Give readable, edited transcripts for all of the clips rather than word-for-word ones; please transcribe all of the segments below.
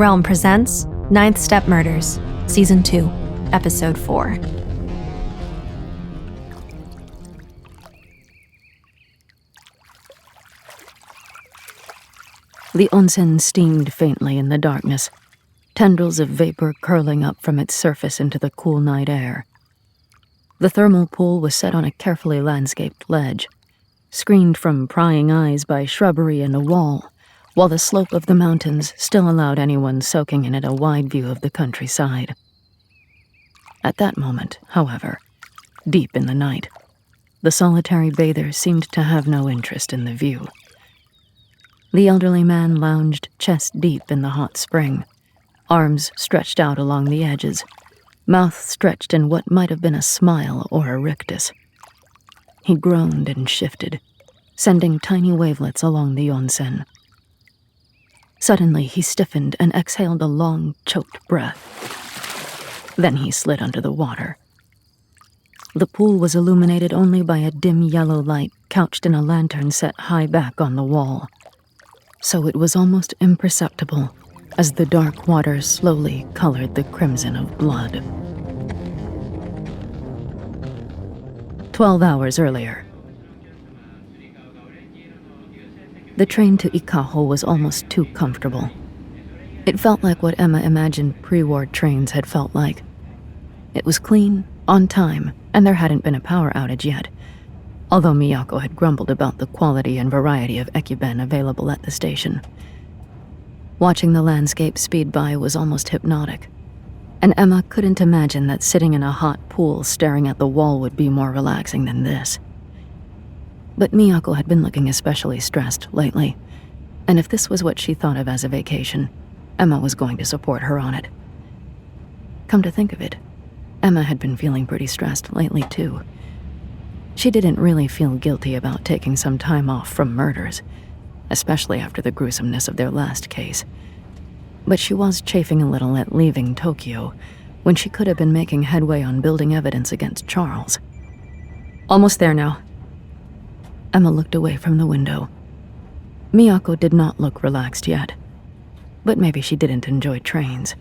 Realm presents Ninth Step Murders, Season 2, Episode 4. The onsen steamed faintly in the darkness, tendrils of vapor curling up from its surface into the cool night air. The thermal pool was set on a carefully landscaped ledge, screened from prying eyes by shrubbery and a wall, while the slope of the mountains still allowed anyone soaking in it a wide view of the countryside. At that moment, however, deep in the night, the solitary bather seemed to have no interest in the view. The elderly man lounged chest deep in the hot spring, arms stretched out along the edges, mouth stretched in what might have been a smile or a rictus. He groaned and shifted, sending tiny wavelets along the onsen. Suddenly, he stiffened and exhaled a long, choked breath. Then he slid under the water. The pool was illuminated only by a dim yellow light couched in a lantern set high back on the wall, so it was almost imperceptible as the dark water slowly colored the crimson of blood. 12 hours earlier. The train to Ikaho was almost too comfortable. It felt like what Emma imagined pre-war trains had felt like. It was clean, on time, and there hadn't been a power outage yet, although Miyako had grumbled about the quality and variety of ekuben available at the station. Watching the landscape speed by was almost hypnotic, and Emma couldn't imagine that sitting in a hot pool staring at the wall would be more relaxing than this. But Miyako had been looking especially stressed lately, and if this was what she thought of as a vacation, Emma was going to support her on it. Come to think of it, Emma had been feeling pretty stressed lately too. She didn't really feel guilty about taking some time off from murders, especially after the gruesomeness of their last case. But she was chafing a little at leaving Tokyo, when she could have been making headway on building evidence against Charles. Almost there now. Emma looked away from the window. Miyako did not look relaxed yet, but maybe she didn't enjoy trains.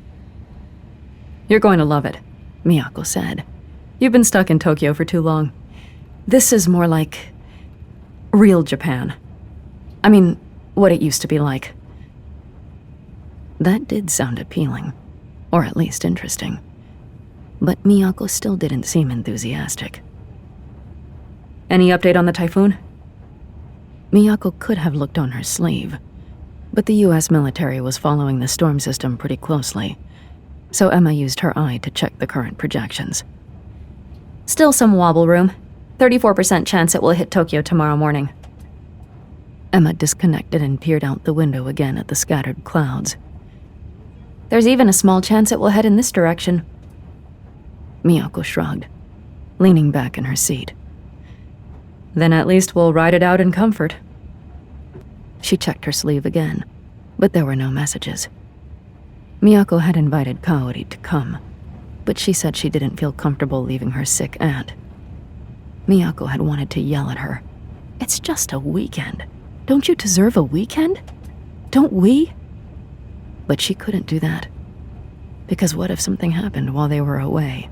"You're going to love it," Miyako said. "You've been stuck in Tokyo for too long. This is more like real Japan. I mean, what it used to be like." That did sound appealing, or at least interesting. But Miyako still didn't seem enthusiastic. "Any update on the typhoon?" Miyako could have looked on her sleeve, but the US military was following the storm system pretty closely, so Emma used her eye to check the current projections. "Still some wobble room. 34% chance it will hit Tokyo tomorrow morning." Emma disconnected and peered out the window again at the scattered clouds. "There's even a small chance it will head in this direction." Miyako shrugged, leaning back in her seat. "Then at least we'll ride it out in comfort." She checked her sleeve again, but there were no messages. Miyako had invited Kaori to come, but she said she didn't feel comfortable leaving her sick aunt. Miyako had wanted to yell at her. "It's just a weekend. Don't you deserve a weekend? Don't we?" But she couldn't do that, because what if something happened while they were away?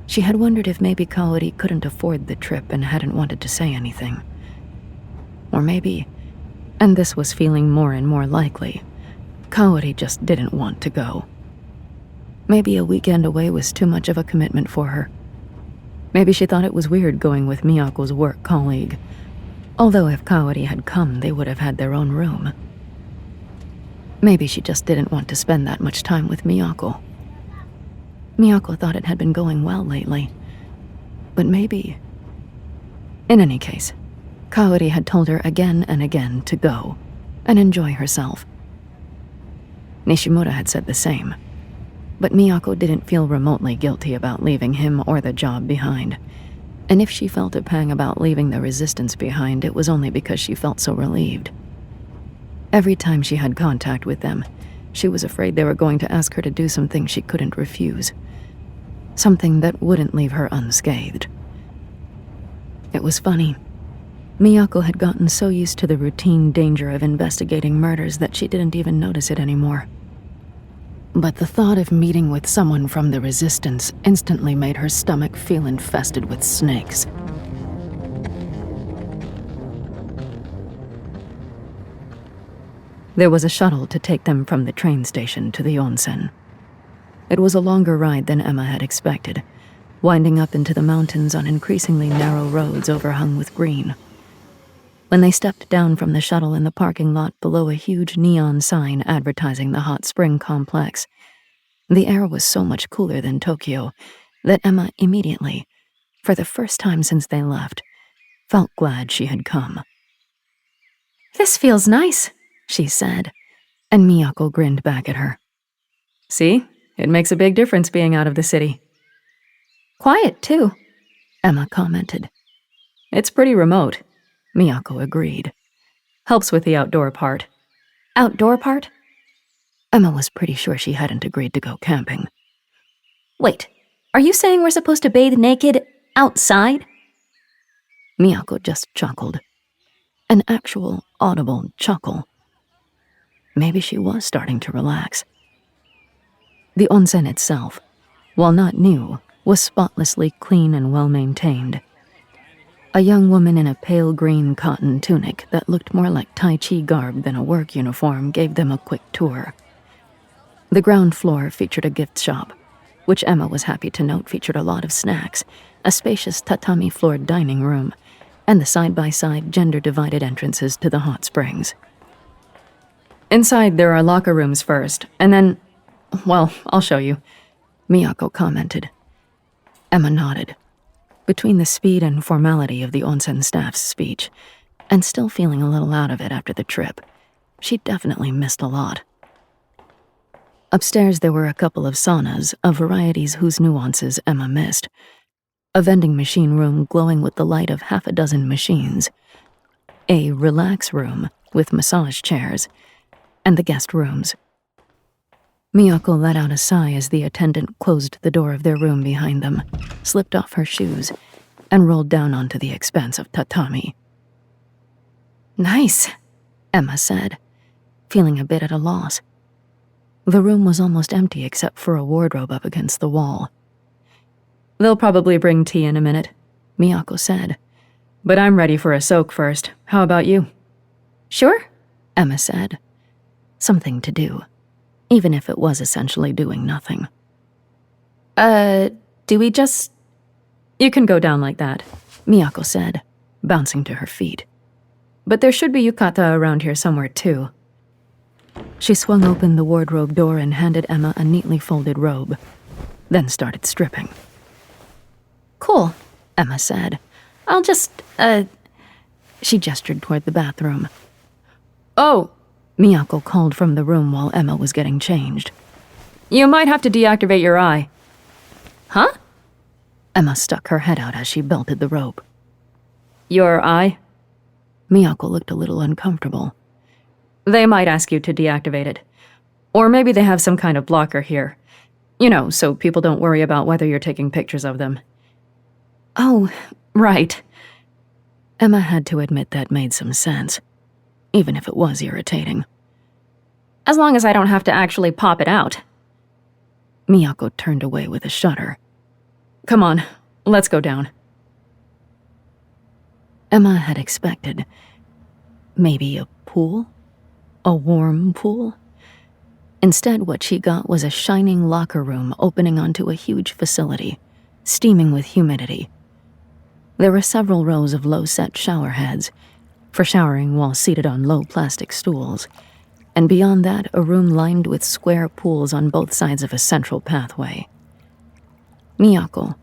She had wondered if maybe Kaori couldn't afford the trip and hadn't wanted to say anything. Or maybe, and this was feeling more and more likely, Kaori just didn't want to go. Maybe a weekend away was too much of a commitment for her. Maybe she thought it was weird going with Miyako's work colleague, although if Kaori had come, they would have had their own room. Maybe she just didn't want to spend that much time with Miyako. Miyako thought it had been going well lately, but maybe... In any case, Kaori had told her again and again to go and enjoy herself. Nishimura had said the same, but Miyako didn't feel remotely guilty about leaving him or the job behind, and if she felt a pang about leaving the resistance behind, it was only because she felt so relieved. Every time she had contact with them, she was afraid they were going to ask her to do something she couldn't refuse, something that wouldn't leave her unscathed. It was funny. Miyako had gotten so used to the routine danger of investigating murders that she didn't even notice it anymore. But the thought of meeting with someone from the Resistance instantly made her stomach feel infested with snakes. There was a shuttle to take them from the train station to the onsen. It was a longer ride than Emma had expected, winding up into the mountains on increasingly narrow roads overhung with green. When they stepped down from the shuttle in the parking lot below a huge neon sign advertising the hot spring complex, the air was so much cooler than Tokyo that Emma immediately, for the first time since they left, felt glad she had come. "This feels nice," she said, and Miyako grinned back at her. "See? It makes a big difference being out of the city." "Quiet, too," Emma commented. "It's pretty remote," Miyako agreed. "Helps with the outdoor part." "Outdoor part?" Emma was pretty sure she hadn't agreed to go camping. "Wait, are you saying we're supposed to bathe naked outside?" Miyako just chuckled. An actual, audible chuckle. Maybe she was starting to relax. The onsen itself, while not new, was spotlessly clean and well-maintained. A young woman in a pale green cotton tunic that looked more like Tai Chi garb than a work uniform gave them a quick tour. The ground floor featured a gift shop, which Emma was happy to note featured a lot of snacks, a spacious tatami-floored dining room, and the side-by-side gender-divided entrances to the hot springs. "Inside there are locker rooms first, and then... well, I'll show you," Miyako commented. Emma nodded. Between the speed and formality of the onsen staff's speech, and still feeling a little out of it after the trip, she definitely missed a lot. Upstairs there were a couple of saunas of varieties whose nuances Emma missed. A vending machine room glowing with the light of half a dozen machines. A relax room with massage chairs. And the guest rooms. Miyako let out a sigh as the attendant closed the door of their room behind them, slipped off her shoes, and rolled down onto the expanse of tatami. "Nice," Emma said, feeling a bit at a loss. The room was almost empty except for a wardrobe up against the wall. "They'll probably bring tea in a minute," Miyako said. "But I'm ready for a soak first. How about you?" "Sure," Emma said. Something to do, even if it was essentially doing nothing. Do we just..." "You can go down like that," Miyako said, bouncing to her feet. "But there should be yukata around here somewhere, too." She swung open the wardrobe door and handed Emma a neatly folded robe, then started stripping. "Cool," Emma said. "I'll just, She gestured toward the bathroom. "Oh!" Miyako called from the room while Emma was getting changed. "You might have to deactivate your eye." "Huh?" Emma stuck her head out as she belted the rope. "Your eye?" Miyako looked a little uncomfortable. "They might ask you to deactivate it. Or maybe they have some kind of blocker here. You know, so people don't worry about whether you're taking pictures of them." "Oh, right." Emma had to admit that made some sense, even if it was irritating. "As long as I don't have to actually pop it out." Miyako turned away with a shudder. "Come on, let's go down." Emma had expected maybe a pool? A warm pool? Instead, what she got was a shining locker room opening onto a huge facility, steaming with humidity. There were several rows of low-set shower heads, for showering while seated on low plastic stools, and beyond that, a room lined with square pools on both sides of a central pathway. Miyako,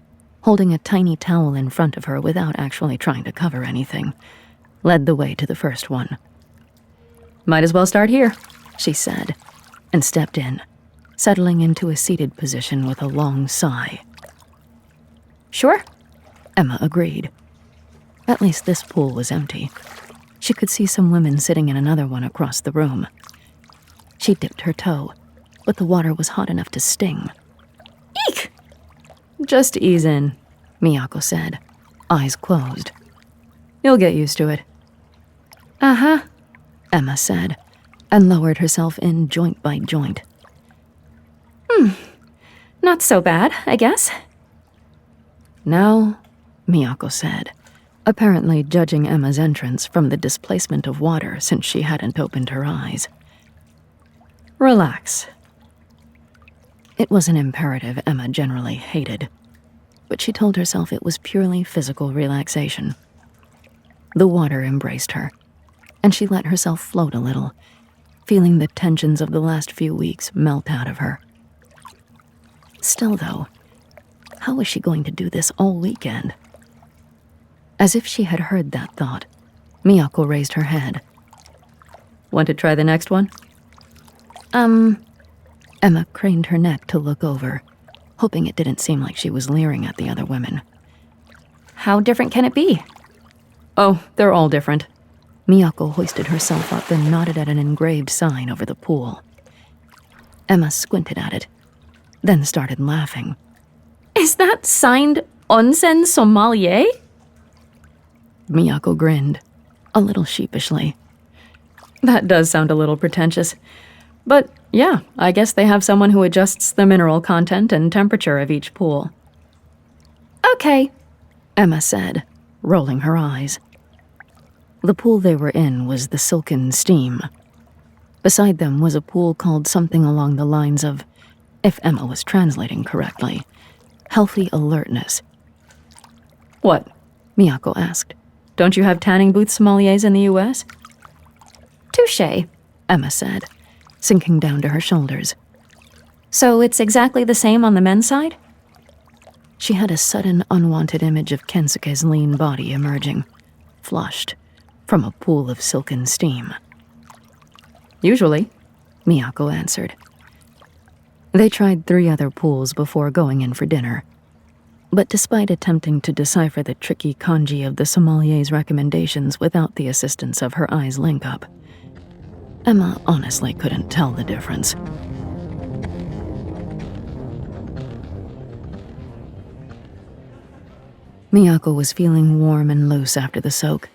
holding a tiny towel in front of her without actually trying to cover anything, led the way to the first one. "Might as well start here," she said, and stepped in, settling into a seated position with a long sigh. "Sure," Emma agreed. At least this pool was empty. She could see some women sitting in another one across the room. She dipped her toe, but the water was hot enough to sting. "Eek!" "Just ease in," Miyako said, eyes closed. "You'll get used to it." Uh-huh, Emma said, and lowered herself in joint by joint. Not so bad, I guess. Now, Miyako said, apparently judging Emma's entrance from the displacement of water since she hadn't opened her eyes. Relax. It was an imperative Emma generally hated, but she told herself it was purely physical relaxation. The water embraced her, and she let herself float a little, feeling the tensions of the last few weeks melt out of her. Still, though, how was she going to do this all weekend? As if she had heard that thought, Miyako raised her head. Want to try the next one? Emma craned her neck to look over, hoping it didn't seem like she was leering at the other women. How different can it be? Oh, they're all different. Miyako hoisted herself up and nodded at an engraved sign over the pool. Emma squinted at it, then started laughing. Is that signed Onsen Sommelier? Miyako grinned, a little sheepishly. That does sound a little pretentious. But yeah, I guess they have someone who adjusts the mineral content and temperature of each pool. Okay, Emma said, rolling her eyes. The pool they were in was the Silken Steam. Beside them was a pool called something along the lines of, if Emma was translating correctly, healthy alertness. What? Miyako asked. Don't you have tanning booth sommeliers in the U.S.? touche, Emma said, sinking down to her shoulders. So it's exactly the same on the men's side? She had a sudden unwanted image of Kensuke's lean body emerging, flushed, from a pool of silken steam. Usually, Miyako answered. They tried 3 other pools before going in for dinner. But despite attempting to decipher the tricky kanji of the sommelier's recommendations without the assistance of her eyes link-up, Emma honestly couldn't tell the difference. Miyako was feeling warm and loose after the soak,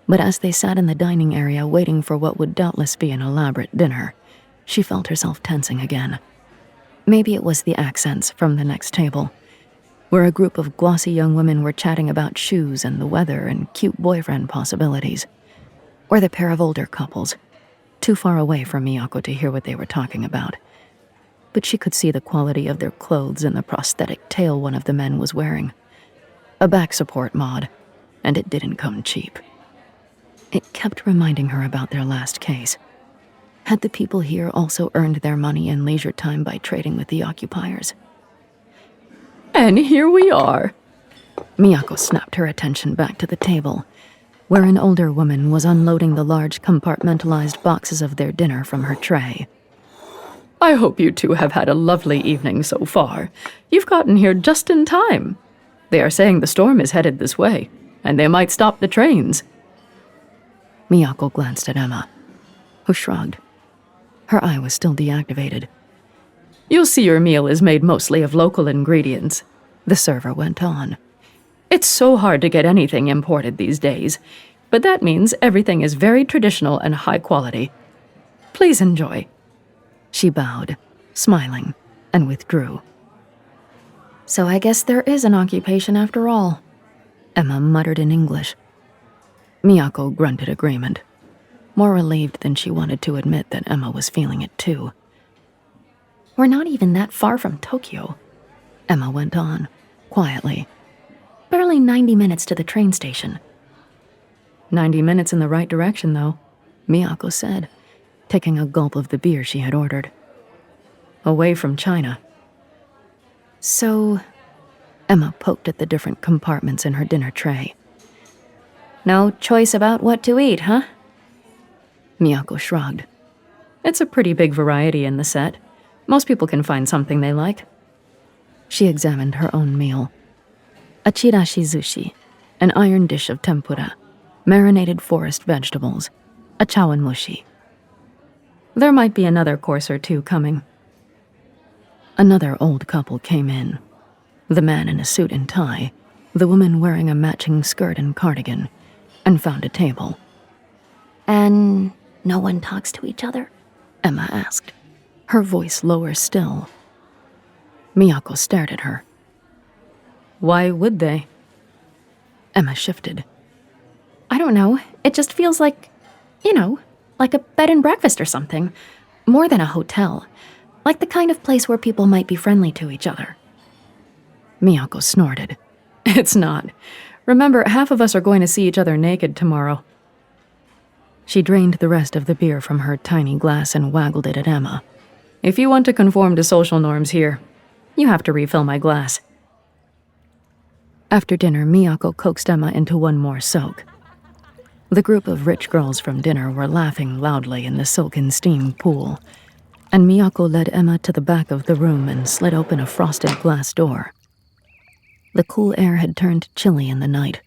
but as they sat in the dining area waiting for what would doubtless be an elaborate dinner, she felt herself tensing again. Maybe it was the accents from the next table, where a group of glossy young women were chatting about shoes and the weather and cute boyfriend possibilities, or the pair of older couples, too far away from Miyako to hear what they were talking about. But she could see the quality of their clothes and the prosthetic tail one of the men was wearing. A back support mod, and it didn't come cheap. It kept reminding her about their last case. Had the people here also earned their money and leisure time by trading with the occupiers? And here we are. Miyako snapped her attention back to the table, where an older woman was unloading the large compartmentalized boxes of their dinner from her tray. I hope you two have had a lovely evening so far. You've gotten here just in time. They are saying the storm is headed this way, and they might stop the trains. Miyako glanced at Emma, who shrugged. Her eye was still deactivated. You'll see your meal is made mostly of local ingredients, the server went on. It's so hard to get anything imported these days, but that means everything is very traditional and high quality. Please enjoy. She bowed, smiling, and withdrew. So I guess there is an occupation after all, Emma muttered in English. Miyako grunted agreement, more relieved than she wanted to admit that Emma was feeling it too. We're not even that far from Tokyo, Emma went on, quietly. Barely 90 minutes to the train station. 90 minutes in the right direction, though, Miyako said, taking a gulp of the beer she had ordered. Away from China. So, Emma poked at the different compartments in her dinner tray. No choice about what to eat, huh? Miyako shrugged. It's a pretty big variety in the set. Most people can find something they like. She examined her own meal. A chirashi sushi, an iron dish of tempura, marinated forest vegetables, a chawanmushi. There might be another course or two coming. Another old couple came in. The man in a suit and tie, the woman wearing a matching skirt and cardigan, and found a table. And no one talks to each other? Emma asked, her voice lower still. Miyako stared at her. Why would they? Emma shifted. I don't know. It just feels like, like a bed and breakfast or something. More than a hotel. Like the kind of place where people might be friendly to each other. Miyako snorted. It's not. Remember, half of us are going to see each other naked tomorrow. She drained the rest of the beer from her tiny glass and waggled it at Emma. If you want to conform to social norms here, you have to refill my glass. After dinner, Miyako coaxed Emma into one more soak. The group of rich girls from dinner were laughing loudly in the silken steam pool, and Miyako led Emma to the back of the room and slid open a frosted glass door. The cool air had turned chilly in the night.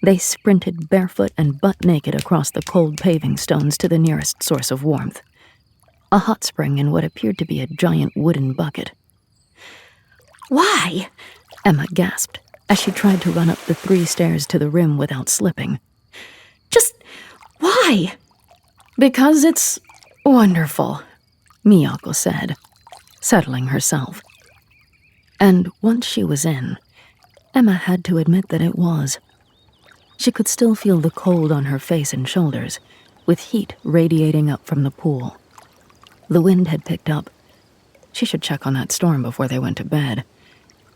They sprinted barefoot and butt-naked across the cold paving stones to the nearest source of warmth, a hot spring in what appeared to be a giant wooden bucket. Why? Emma gasped as she tried to run up the 3 stairs to the rim without slipping. Just why? Because it's wonderful, Miyako said, settling herself. And once she was in, Emma had to admit that it was. She could still feel the cold on her face and shoulders, with heat radiating up from the pool. The wind had picked up. She should check on that storm before they went to bed,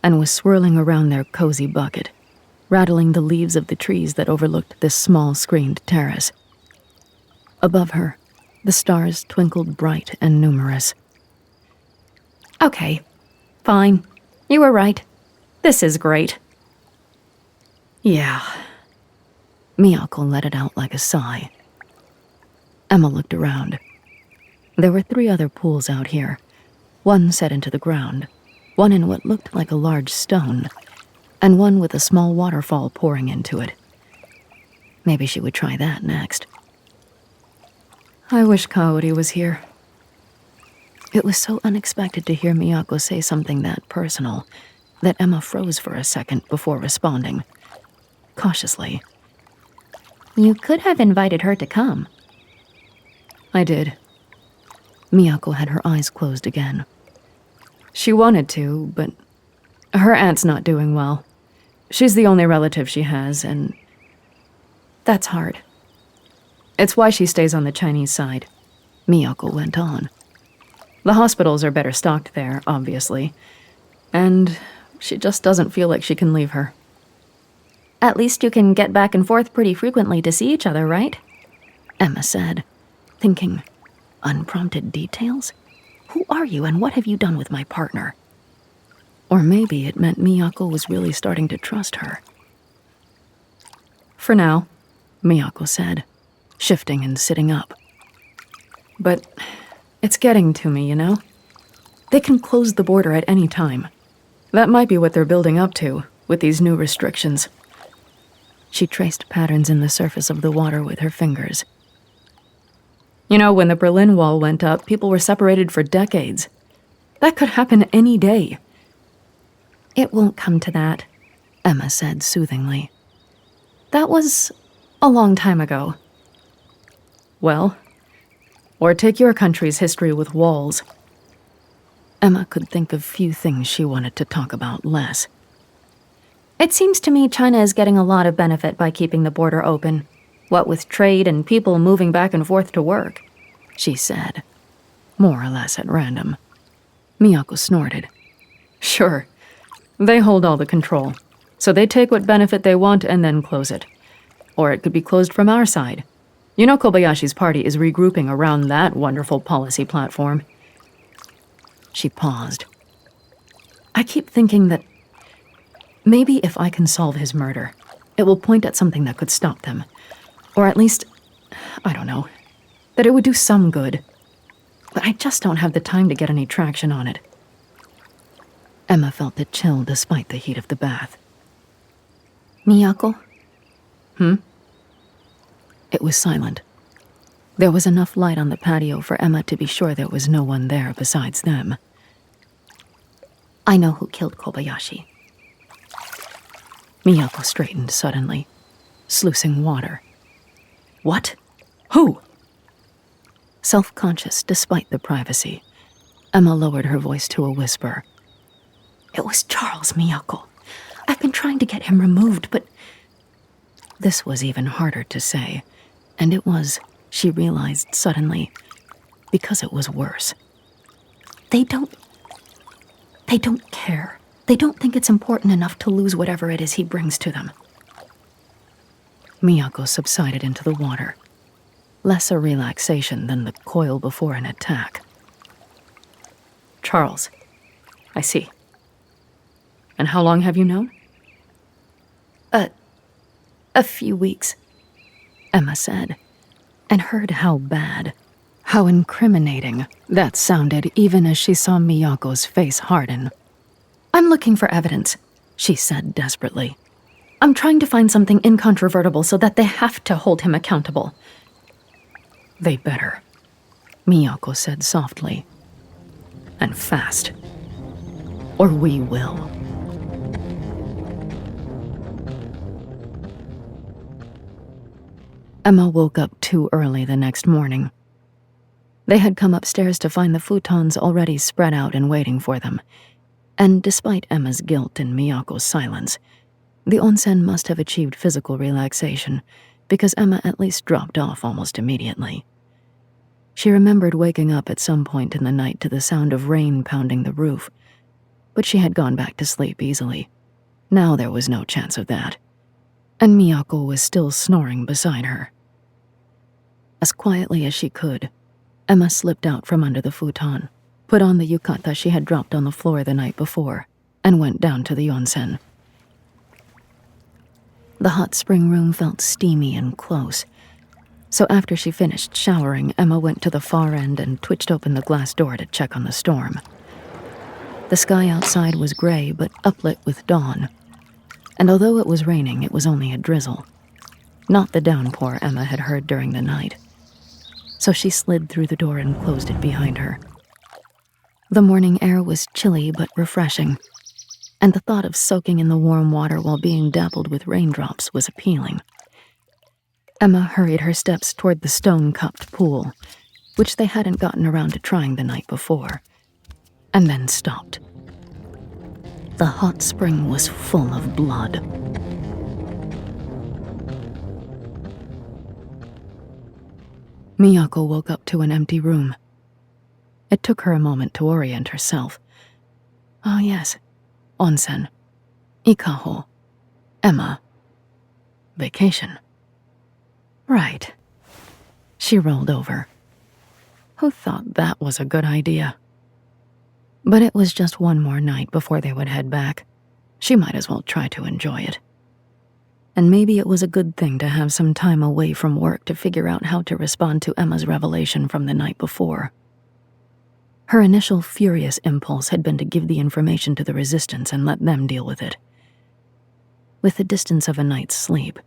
and was swirling around their cozy bucket, rattling the leaves of the trees that overlooked this small screened terrace. Above her, the stars twinkled bright and numerous. Okay, fine. You were right. This is great. Yeah. Miyako let it out like a sigh. Emma looked around. There were 3 other pools out here, one set into the ground, one in what looked like a large stone, and one with a small waterfall pouring into it. Maybe she would try that next. I wish Kaori was here. It was so unexpected to hear Miyako say something that personal that Emma froze for a second before responding, cautiously. You could have invited her to come. I did. Miyako had her eyes closed again. She wanted to, but her aunt's not doing well. She's the only relative she has, and that's hard. It's why she stays on the Chinese side, Miyako went on. The hospitals are better stocked there, obviously, and she just doesn't feel like she can leave her. At least you can get back and forth pretty frequently to see each other, right? Emma said, thinking, unprompted details? Who are you and what have you done with my partner? Or maybe it meant Miyako was really starting to trust her. For now, Miyako said, shifting and sitting up. But it's getting to me, They can close the border at any time. That might be what they're building up to, with these new restrictions. She traced patterns in the surface of the water with her fingers. When the Berlin Wall went up, people were separated for decades. That could happen any day. It won't come to that, Emma said soothingly. That was a long time ago. Well, or take your country's history with walls. Emma could think of few things she wanted to talk about less. It seems to me China is getting a lot of benefit by keeping the border open, what with trade and people moving back and forth to work, she said, more or less at random. Miyako snorted. Sure, they hold all the control, so they take what benefit they want and then close it. Or it could be closed from our side. Kobayashi's party is regrouping around that wonderful policy platform. She paused. I keep thinking that maybe if I can solve his murder, it will point at something that could stop them. Or at least, I don't know, that it would do some good. But I just don't have the time to get any traction on it. Emma felt the chill despite the heat of the bath. Miyako? It was silent. There was enough light on the patio for Emma to be sure there was no one there besides them. I know who killed Kobayashi. Miyako straightened suddenly, sluicing water. What? Who? Self-conscious despite the privacy, Emma lowered her voice to a whisper. It was Charles, Miyako. I've been trying to get him removed, but... This was even harder to say, and it was, she realized suddenly, because it was worse. They don't care. They don't think it's important enough to lose whatever it is he brings to them. Miyako subsided into the water, less a relaxation than the coil before an attack. Charles, I see. And how long have you known? A few weeks, Emma said, and heard how bad, how incriminating that sounded even as she saw Miyako's face harden. I'm looking for evidence, she said desperately. I'm trying to find something incontrovertible so that they have to hold him accountable. They better, Miyako said softly. And fast. Or we will. Emma woke up too early the next morning. They had come upstairs to find the futons already spread out and waiting for them, and despite Emma's guilt and Miyako's silence, the onsen must have achieved physical relaxation because Emma at least dropped off almost immediately. She remembered waking up at some point in the night to the sound of rain pounding the roof, but she had gone back to sleep easily. Now there was no chance of that, and Miyako was still snoring beside her. As quietly as she could, Emma slipped out from under the futon, put on the yukata she had dropped on the floor the night before, and went down to the onsen. The hot spring room felt steamy and close, so after she finished showering, Emma went to the far end and twitched open the glass door to check on the storm. The sky outside was gray but uplit with dawn, and although it was raining, it was only a drizzle, not the downpour Emma had heard during the night. So she slid through the door and closed it behind her. The morning air was chilly but refreshing, and the thought of soaking in the warm water while being dappled with raindrops was appealing. Emma hurried her steps toward the stone-cupped pool, which they hadn't gotten around to trying the night before, and then stopped. The hot spring was full of blood. Miyako woke up to an empty room. It took her a moment to orient herself. Oh yes, onsen, ikaho, Emma, vacation. Right. She rolled over. Who thought that was a good idea? But it was just one more night before they would head back. She might as well try to enjoy it. And maybe it was a good thing to have some time away from work to figure out how to respond to Emma's revelation from the night before. Her initial furious impulse had been to give the information to the resistance and let them deal with it. With the distance of a night's sleep,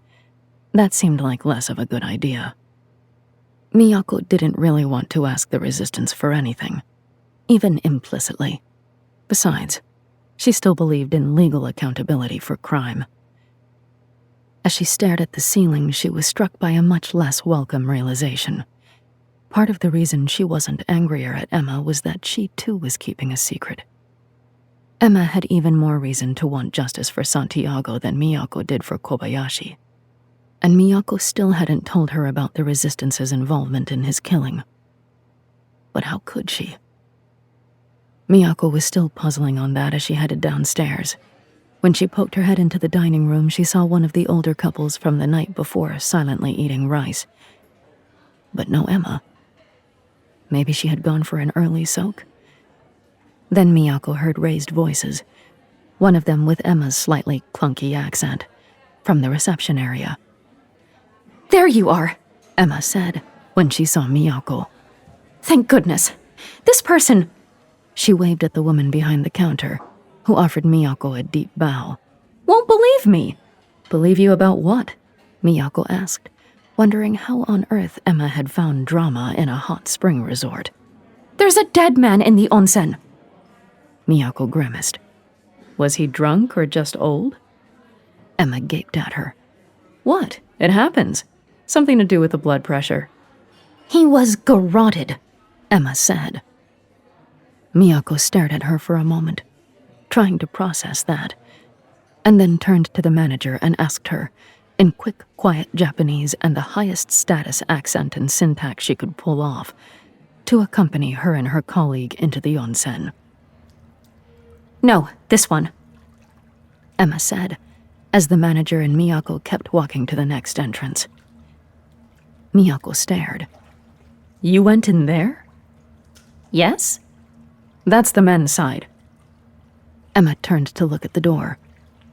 that seemed like less of a good idea. Miyako didn't really want to ask the resistance for anything, even implicitly. Besides, she still believed in legal accountability for crime. As she stared at the ceiling, she was struck by a much less welcome realization. Part of the reason she wasn't angrier at Emma was that she too was keeping a secret. Emma had even more reason to want justice for Santiago than Miyako did for Kobayashi. And Miyako still hadn't told her about the Resistance's involvement in his killing. But how could she? Miyako was still puzzling on that as she headed downstairs. When she poked her head into the dining room, she saw one of the older couples from the night before silently eating rice. But no Emma. Maybe she had gone for an early soak? Then Miyako heard raised voices, one of them with Emma's slightly clunky accent, from the reception area. "There you are," Emma said, when she saw Miyako. "Thank goodness. This person..." She waved at the woman behind the counter, who offered Miyako a deep bow. "Won't believe me." "Believe you about what?" Miyako asked, wondering how on earth Emma had found drama in a hot spring resort. "There's a dead man in the onsen." Miyako grimaced. Was he drunk or just old? Emma gaped at her. "What? It happens. Something to do with the blood pressure. He was garroted, Emma said. Miyako stared at her for a moment, trying to process that, and then turned to the manager and asked her, in quick, quiet Japanese and the highest status accent and syntax she could pull off, to accompany her and her colleague into the onsen. No, this one, Emma said, as the manager and Miyako kept walking to the next entrance. Miyako stared. You went in there? Yes? That's the men's side. Emma turned to look at the door,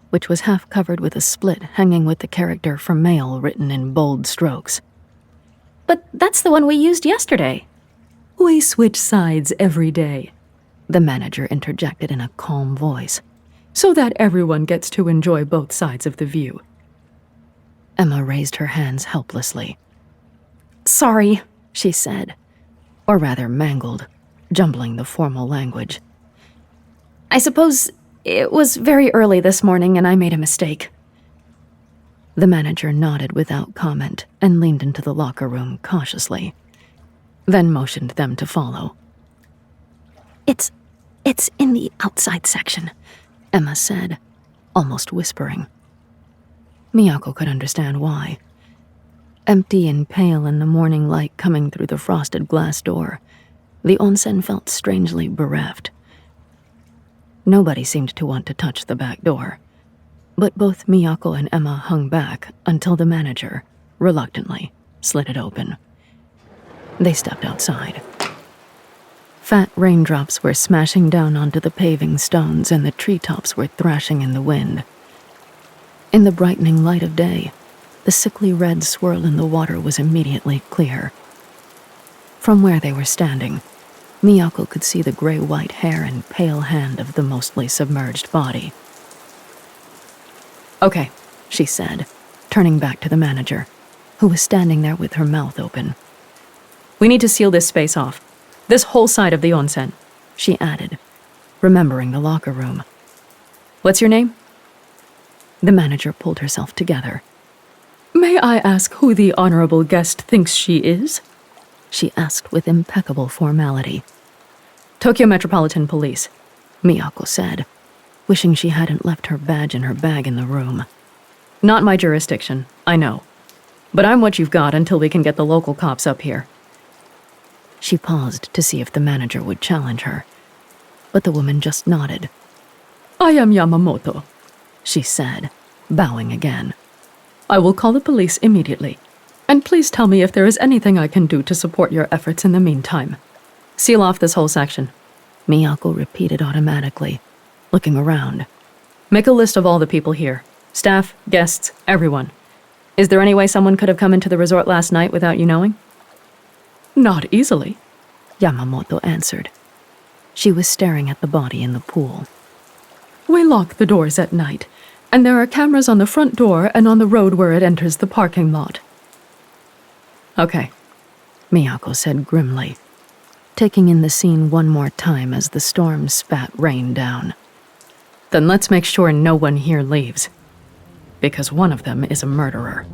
which was half covered with a split hanging with the character for male written in bold strokes. But that's the one we used yesterday. We switch sides every day, the manager interjected in a calm voice, so that everyone gets to enjoy both sides of the view. Emma raised her hands helplessly. Sorry, she said, or rather mangled, jumbling the formal language. I suppose it was very early this morning and I made a mistake. The manager nodded without comment and leaned into the locker room cautiously, then motioned them to follow. It's in the outside section, Emma said, almost whispering. Miyako could understand why. Empty and pale in the morning light coming through the frosted glass door, the onsen felt strangely bereft. Nobody seemed to want to touch the back door, but both Miyako and Emma hung back until the manager, reluctantly, slid it open. They stepped outside. Fat raindrops were smashing down onto the paving stones and the treetops were thrashing in the wind. In the brightening light of day, the sickly red swirl in the water was immediately clear. From where they were standing, Miyako could see the gray-white hair and pale hand of the mostly submerged body. "Okay," she said, turning back to the manager, who was standing there with her mouth open. "We need to seal this space off. This whole side of the onsen," she added, remembering the locker room. "What's your name?" The manager pulled herself together. "May I ask who the honorable guest thinks she is?" she asked with impeccable formality. "Tokyo Metropolitan Police," Miyako said, wishing she hadn't left her badge and her bag in the room. "Not my jurisdiction, I know. But I'm what you've got until we can get the local cops up here." She paused to see if the manager would challenge her, but the woman just nodded. "I am Yamamoto," she said, bowing again. "I will call the police immediately. And please tell me if there is anything I can do to support your efforts in the meantime. Seal off this whole section," Miyako repeated automatically, looking around. "Make a list of all the people here. Staff, guests, everyone. Is there any way someone could have come into the resort last night without you knowing?" "Not easily," Yamamoto answered. She was staring at the body in the pool. "We lock the doors at night, and there are cameras on the front door and on the road where it enters the parking lot." "Okay," Miyako said grimly, taking in the scene one more time as the storm spat rain down. "Then let's make sure no one here leaves, because one of them is a murderer."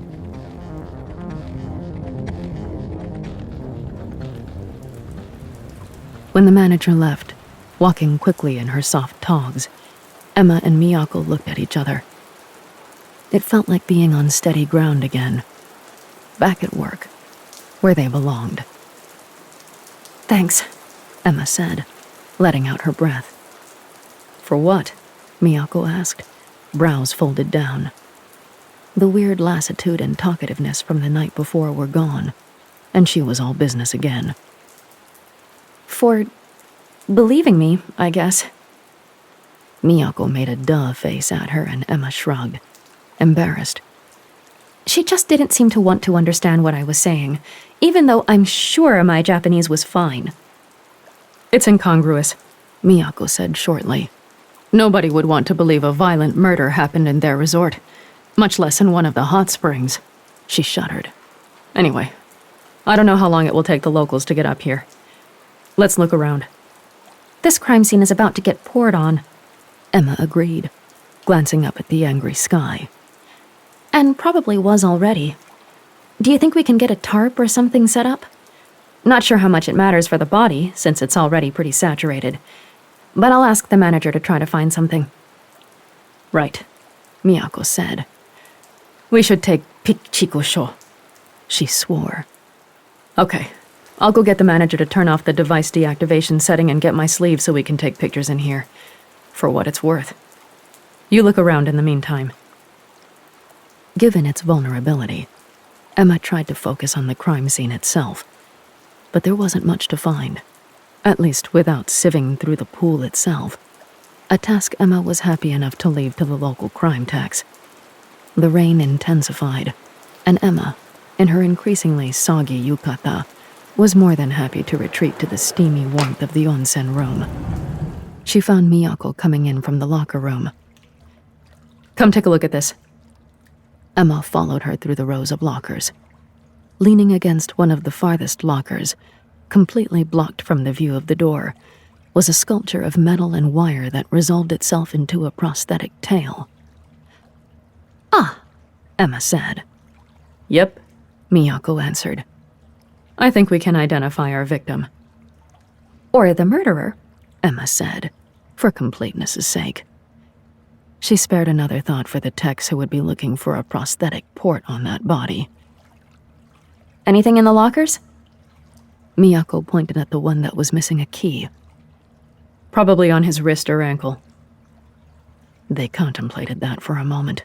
When the manager left, walking quickly in her soft togs, Emma and Miyako looked at each other. It felt like being on steady ground again, back at work, where they belonged. Thanks, Emma said, letting out her breath. "For what?" Miyako asked, brows folded down. The weird lassitude and talkativeness from the night before were gone, and she was all business again. For believing me, I guess. Miyako made a duh face at her and Emma shrugged, embarrassed. She just didn't seem to want to understand what I was saying, even though I'm sure my Japanese was fine. "It's incongruous," Miyako said shortly. "Nobody would want to believe a violent murder happened in their resort, much less in one of the hot springs." She shuddered. "Anyway, I don't know how long it will take the locals to get up here. Let's look around." "This crime scene is about to get poured on," Emma agreed, glancing up at the angry sky. "And probably was already. Do you think we can get a tarp or something set up? Not sure how much it matters for the body, since it's already pretty saturated. But I'll ask the manager to try to find something. Right, Miyako said. We should take Pikchiko-sho. She swore. Okay, I'll go get the manager to turn off the device deactivation setting and get my sleeve so we can take pictures in here. For what it's worth. You look around in the meantime. Given its vulnerability, Emma tried to focus on the crime scene itself. But there wasn't much to find, at least without sieving through the pool itself. A task Emma was happy enough to leave to the local crime techs. The rain intensified, and Emma, in her increasingly soggy yukata, was more than happy to retreat to the steamy warmth of the onsen room. She found Miyako coming in from the locker room. Come take a look at this. Emma followed her through the rows of lockers. Leaning against one of the farthest lockers, completely blocked from the view of the door, was a sculpture of metal and wire that resolved itself into a prosthetic tail. "Ah," Emma said. Yep, Miyako answered. I think we can identify our victim. Or the murderer, Emma said, for completeness' sake. She spared another thought for the techs who would be looking for a prosthetic port on that body. Anything in the lockers? Miyako pointed at the one that was missing a key. Probably on his wrist or ankle. They contemplated that for a moment.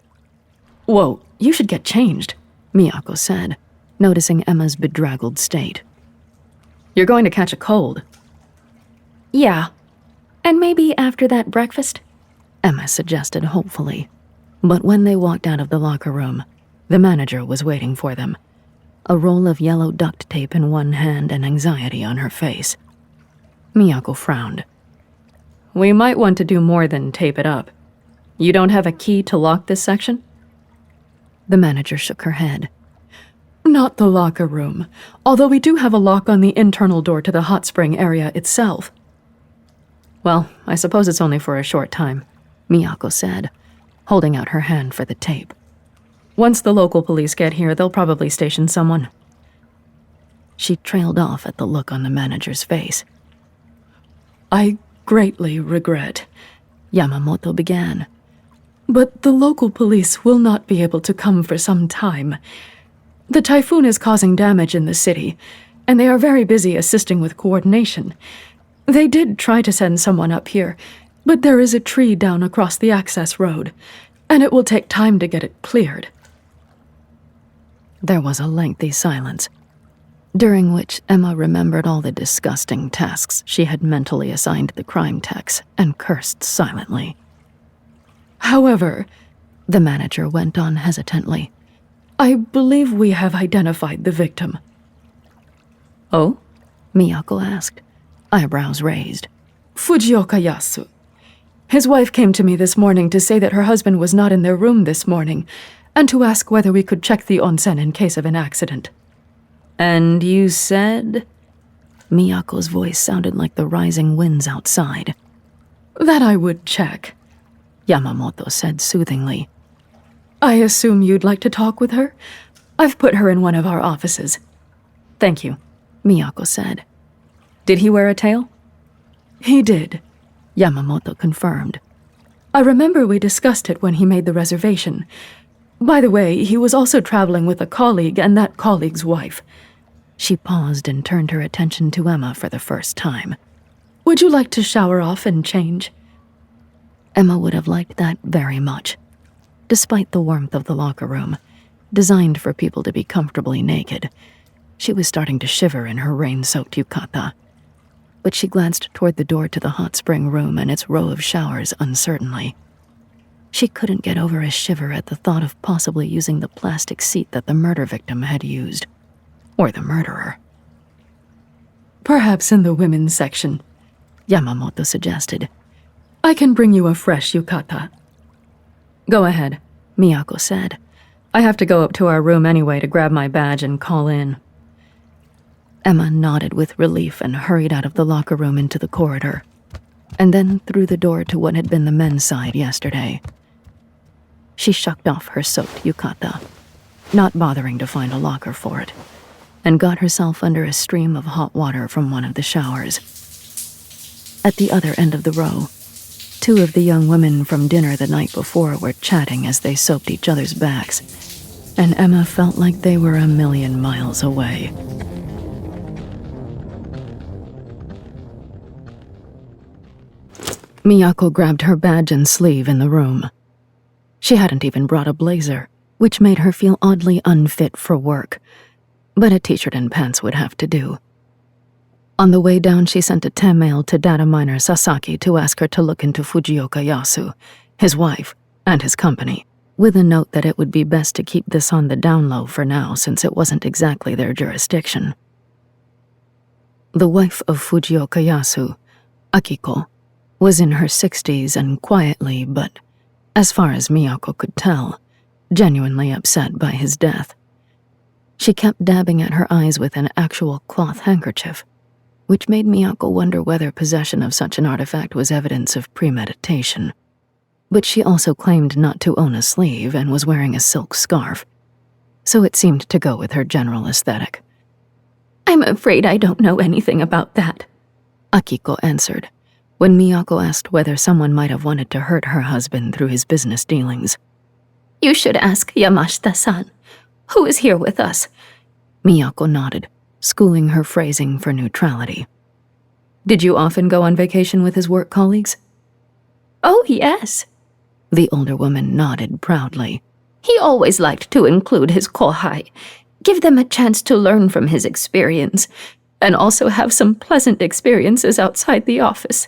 Whoa, you should get changed, Miyako said, noticing Emma's bedraggled state. You're going to catch a cold. Yeah. And maybe after that breakfast? Emma suggested hopefully. But when they walked out of the locker room, the manager was waiting for them. A roll of yellow duct tape in one hand and anxiety on her face. Miyako frowned. We might want to do more than tape it up. You don't have a key to lock this section? The manager shook her head. Not the locker room, although we do have a lock on the internal door to the hot spring area itself. Well, I suppose it's only for a short time, Miyako said, holding out her hand for the tape. Once the local police get here, they'll probably station someone. She trailed off at the look on the manager's face. I greatly regret, Yamamoto began. But the local police will not be able to come for some time. The typhoon is causing damage in the city, and they are very busy assisting with coordination. They did try to send someone up here, but there is a tree down across the access road, and it will take time to get it cleared. There was a lengthy silence, during which Emma remembered all the disgusting tasks she had mentally assigned the crime techs and cursed silently. However, the manager went on hesitantly, I believe we have identified the victim. Oh? Miyako asked, eyebrows raised. Fujioka Yasu. His wife came to me this morning to say that her husband was not in their room this morning, and to ask whether we could check the onsen in case of an accident. And you said? Miyako's voice sounded like the rising winds outside. That I would check, Yamamoto said soothingly. I assume you'd like to talk with her? I've put her in one of our offices. Thank you, Miyako said. Did he wear a tail? He did, Yamamoto confirmed. I remember we discussed it when he made the reservation. By the way, he was also traveling with a colleague and that colleague's wife. She paused and turned her attention to Emma for the first time. Would you like to shower off and change? Emma would have liked that very much. Despite the warmth of the locker room, designed for people to be comfortably naked, she was starting to shiver in her rain-soaked yukata. But she glanced toward the door to the hot spring room and its row of showers uncertainly. She couldn't get over a shiver at the thought of possibly using the plastic seat that the murder victim had used. Or the murderer. Perhaps in the women's section, Yamamoto suggested. I can bring you a fresh yukata. Go ahead, Miyako said. I have to go up to our room anyway to grab my badge and call in. Emma nodded with relief and hurried out of the locker room into the corridor, and then through the door to what had been the men's side yesterday. She shucked off her soaked yukata, not bothering to find a locker for it. and got herself under a stream of hot water from one of the showers. At the other end of the row, two of the young women from dinner the night before were chatting as they soaped each other's backs, and Emma felt like they were 1,000,000 miles away. Miyako grabbed her badge and sleeve in the room. She hadn't even brought a blazer, which made her feel oddly unfit for work, but a t-shirt and pants would have to do. On the way down, she sent a temail to data miner Sasaki to ask her to look into Fujioka Yasu, his wife, and his company, with a note that it would be best to keep this on the down low for now since it wasn't exactly their jurisdiction. The wife of Fujioka Yasu, Akiko, was in her 60s and quietly, but, as far as Miyako could tell, genuinely upset by his death. She kept dabbing at her eyes with an actual cloth handkerchief, which made Miyako wonder whether possession of such an artifact was evidence of premeditation. But she also claimed not to own a sleeve and was wearing a silk scarf, so it seemed to go with her general aesthetic. I'm afraid I don't know anything about that, Akiko answered, when Miyako asked whether someone might have wanted to hurt her husband through his business dealings. You should ask Yamashita-san, who is here with us. Miyako nodded, schooling her phrasing for neutrality. Did you often go on vacation with his work colleagues? Oh, yes. The older woman nodded proudly. He always liked to include his kohai, give them a chance to learn from his experience, and also have some pleasant experiences outside the office.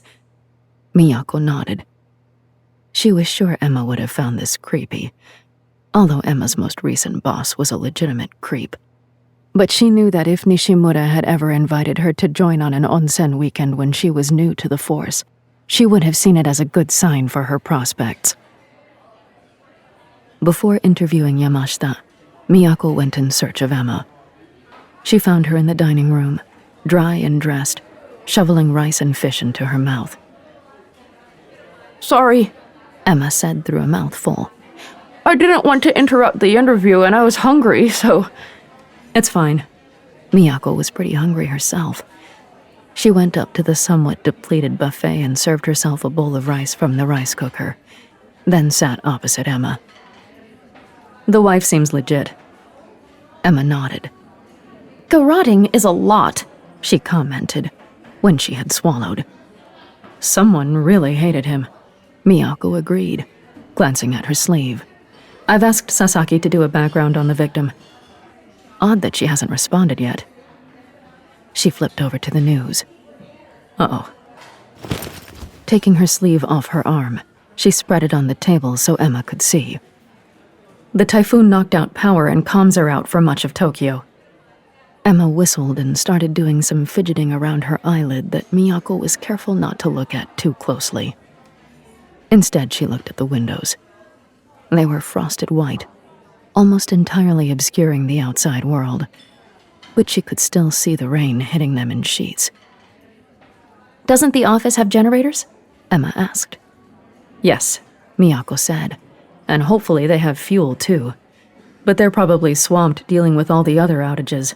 Miyako nodded. She was sure Emma would have found this creepy, although Emma's most recent boss was a legitimate creep. But she knew that if Nishimura had ever invited her to join on an onsen weekend when she was new to the force, she would have seen it as a good sign for her prospects. Before interviewing Yamashita, Miyako went in search of Emma. She found her in the dining room, dry and dressed, shoveling rice and fish into her mouth. Sorry, Emma said through a mouthful. I didn't want to interrupt the interview and I was hungry, so... It's fine. Miyako was pretty hungry herself. She went up to the somewhat depleted buffet and served herself a bowl of rice from the rice cooker, then sat opposite Emma. The wife seems legit. Emma nodded. Garroting is a lot, she commented, when she had swallowed. Someone really hated him. Miyako agreed, glancing at her sleeve. I've asked Sasaki to do a background on the victim. Odd that she hasn't responded yet. She flipped over to the news. Uh-oh. Taking her sleeve off her arm, she spread it on the table so Emma could see. The typhoon knocked out power and comms are out for much of Tokyo. Emma whistled and started doing some fidgeting around her eyelid that Miyako was careful not to look at too closely. Instead, she looked at the windows. They were frosted white, almost entirely obscuring the outside world, but she could still see the rain hitting them in sheets. Doesn't the office have generators? Emma asked. Yes, Miyako said. And hopefully they have fuel too. But they're probably swamped dealing with all the other outages.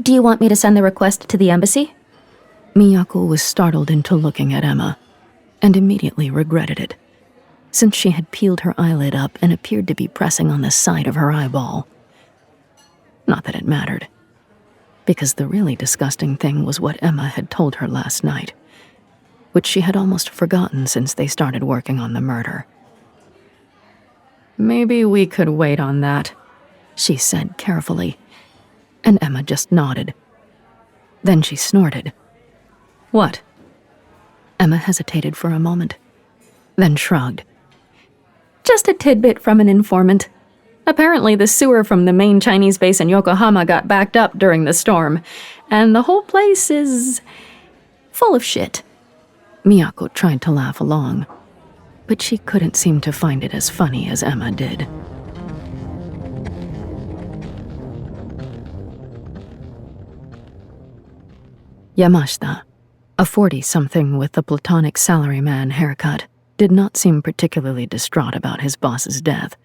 Do you want me to send the request to the embassy? Miyako was startled into looking at Emma, and immediately regretted it, since she had peeled her eyelid up and appeared to be pressing on the side of her eyeball. Not that it mattered, because the really disgusting thing was what Emma had told her last night, which she had almost forgotten since they started working on the murder. Maybe we could wait on that, she said carefully, and Emma just nodded. Then she snorted. What? Emma hesitated for a moment, then shrugged. Just a tidbit from an informant. Apparently the sewer from the main Chinese base in Yokohama got backed up during the storm, and the whole place is full of shit. Miyako tried to laugh along, but she couldn't seem to find it as funny as Emma did. Yamashita, a 40-something with a platonic salaryman haircut, did not seem particularly distraught about his boss's death,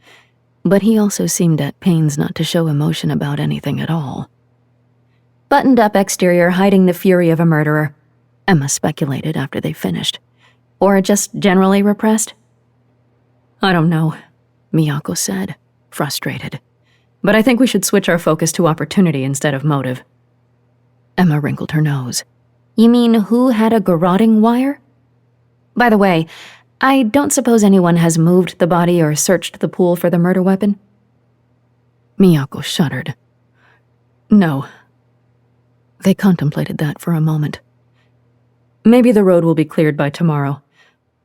but he also seemed at pains not to show emotion about anything at all. Buttoned-up exterior hiding the fury of a murderer, Emma speculated after they finished. Or just generally repressed? I don't know, Miyako said, frustrated. But I think we should switch our focus to opportunity instead of motive. Emma wrinkled her nose. You mean who had a garroting wire? By the way, I don't suppose anyone has moved the body or searched the pool for the murder weapon? Miyako shuddered. No. They contemplated that for a moment. Maybe the road will be cleared by tomorrow,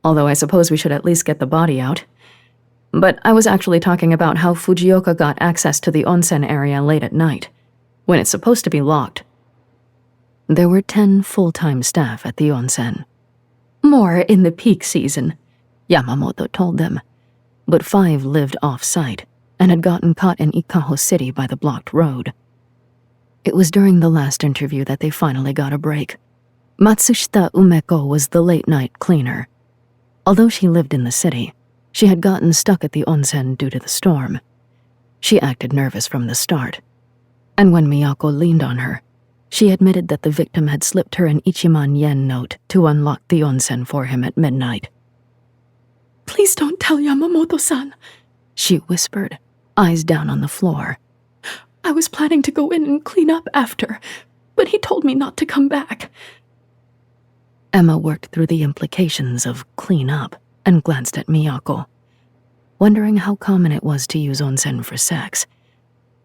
although I suppose we should at least get the body out. But I was actually talking about how Fujioka got access to the onsen area late at night, when it's supposed to be locked. There were 10 full-time staff at the onsen. More in the peak season, Yamamoto told them, but 5 lived off-site and had gotten caught in Ikaho City by the blocked road. It was during the last interview that they finally got a break. Matsushita Umeko was the late-night cleaner. Although she lived in the city, she had gotten stuck at the onsen due to the storm. She acted nervous from the start, and when Miyako leaned on her, she admitted that the victim had slipped her an Ichiman yen note to unlock the onsen for him at midnight. Please don't tell Yamamoto-san, she whispered, eyes down on the floor. I was planning to go in and clean up after, but he told me not to come back. Emma worked through the implications of clean up and glanced at Miyako, wondering how common it was to use onsen for sex.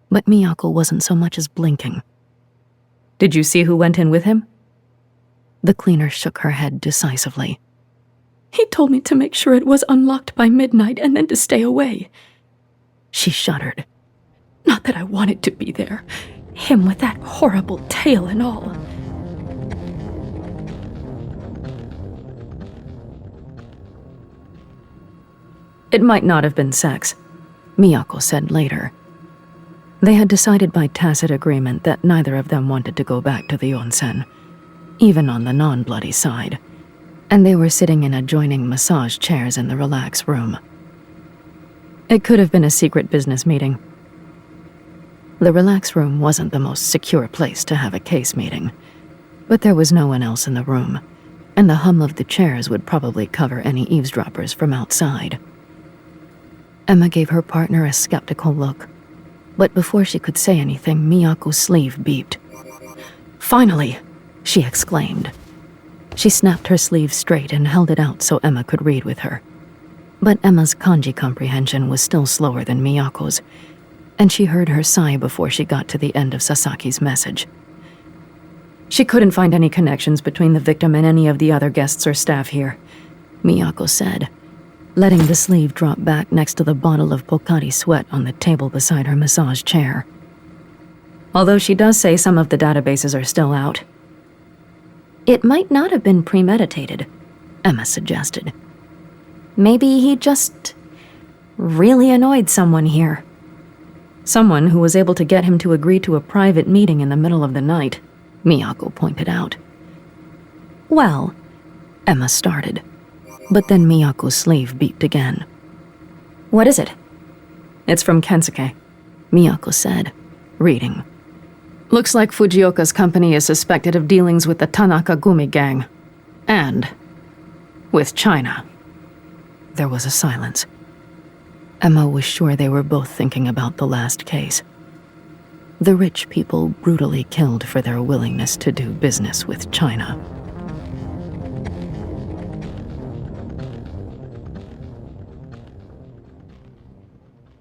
But Miyako wasn't so much as blinking. Did you see who went in with him? The cleaner shook her head decisively. He told me to make sure it was unlocked by midnight and then to stay away. She shuddered. Not that I wanted to be there. Him with that horrible tail and all. It might not have been sex, Miyako said later. They had decided by tacit agreement that neither of them wanted to go back to the onsen, even on the non-bloody side, and they were sitting in adjoining massage chairs in the relax room. It could have been a secret business meeting. The relax room wasn't the most secure place to have a case meeting, but there was no one else in the room, and the hum of the chairs would probably cover any eavesdroppers from outside. Emma gave her partner a skeptical look, but before she could say anything, Miyako's sleeve beeped. "Finally!" she exclaimed. She snapped her sleeve straight and held it out so Emma could read with her. But Emma's kanji comprehension was still slower than Miyako's, and she heard her sigh before she got to the end of Sasaki's message. She couldn't find any connections between the victim and any of the other guests or staff here, Miyako said, letting the sleeve drop back next to the bottle of Pocari Sweat on the table beside her massage chair. Although she does say some of the databases are still out. It might not have been premeditated, Emma suggested. Maybe he just really annoyed someone here. Someone who was able to get him to agree to a private meeting in the middle of the night, Miyako pointed out. Well, Emma started, but then Miyako's sleeve beeped again. What is it? It's from Kensuke, Miyako said, reading. Looks like Fujioka's company is suspected of dealings with the Tanaka Gumi gang. And with China. There was a silence. Emma was sure they were both thinking about the last case. The rich people brutally killed for their willingness to do business with China.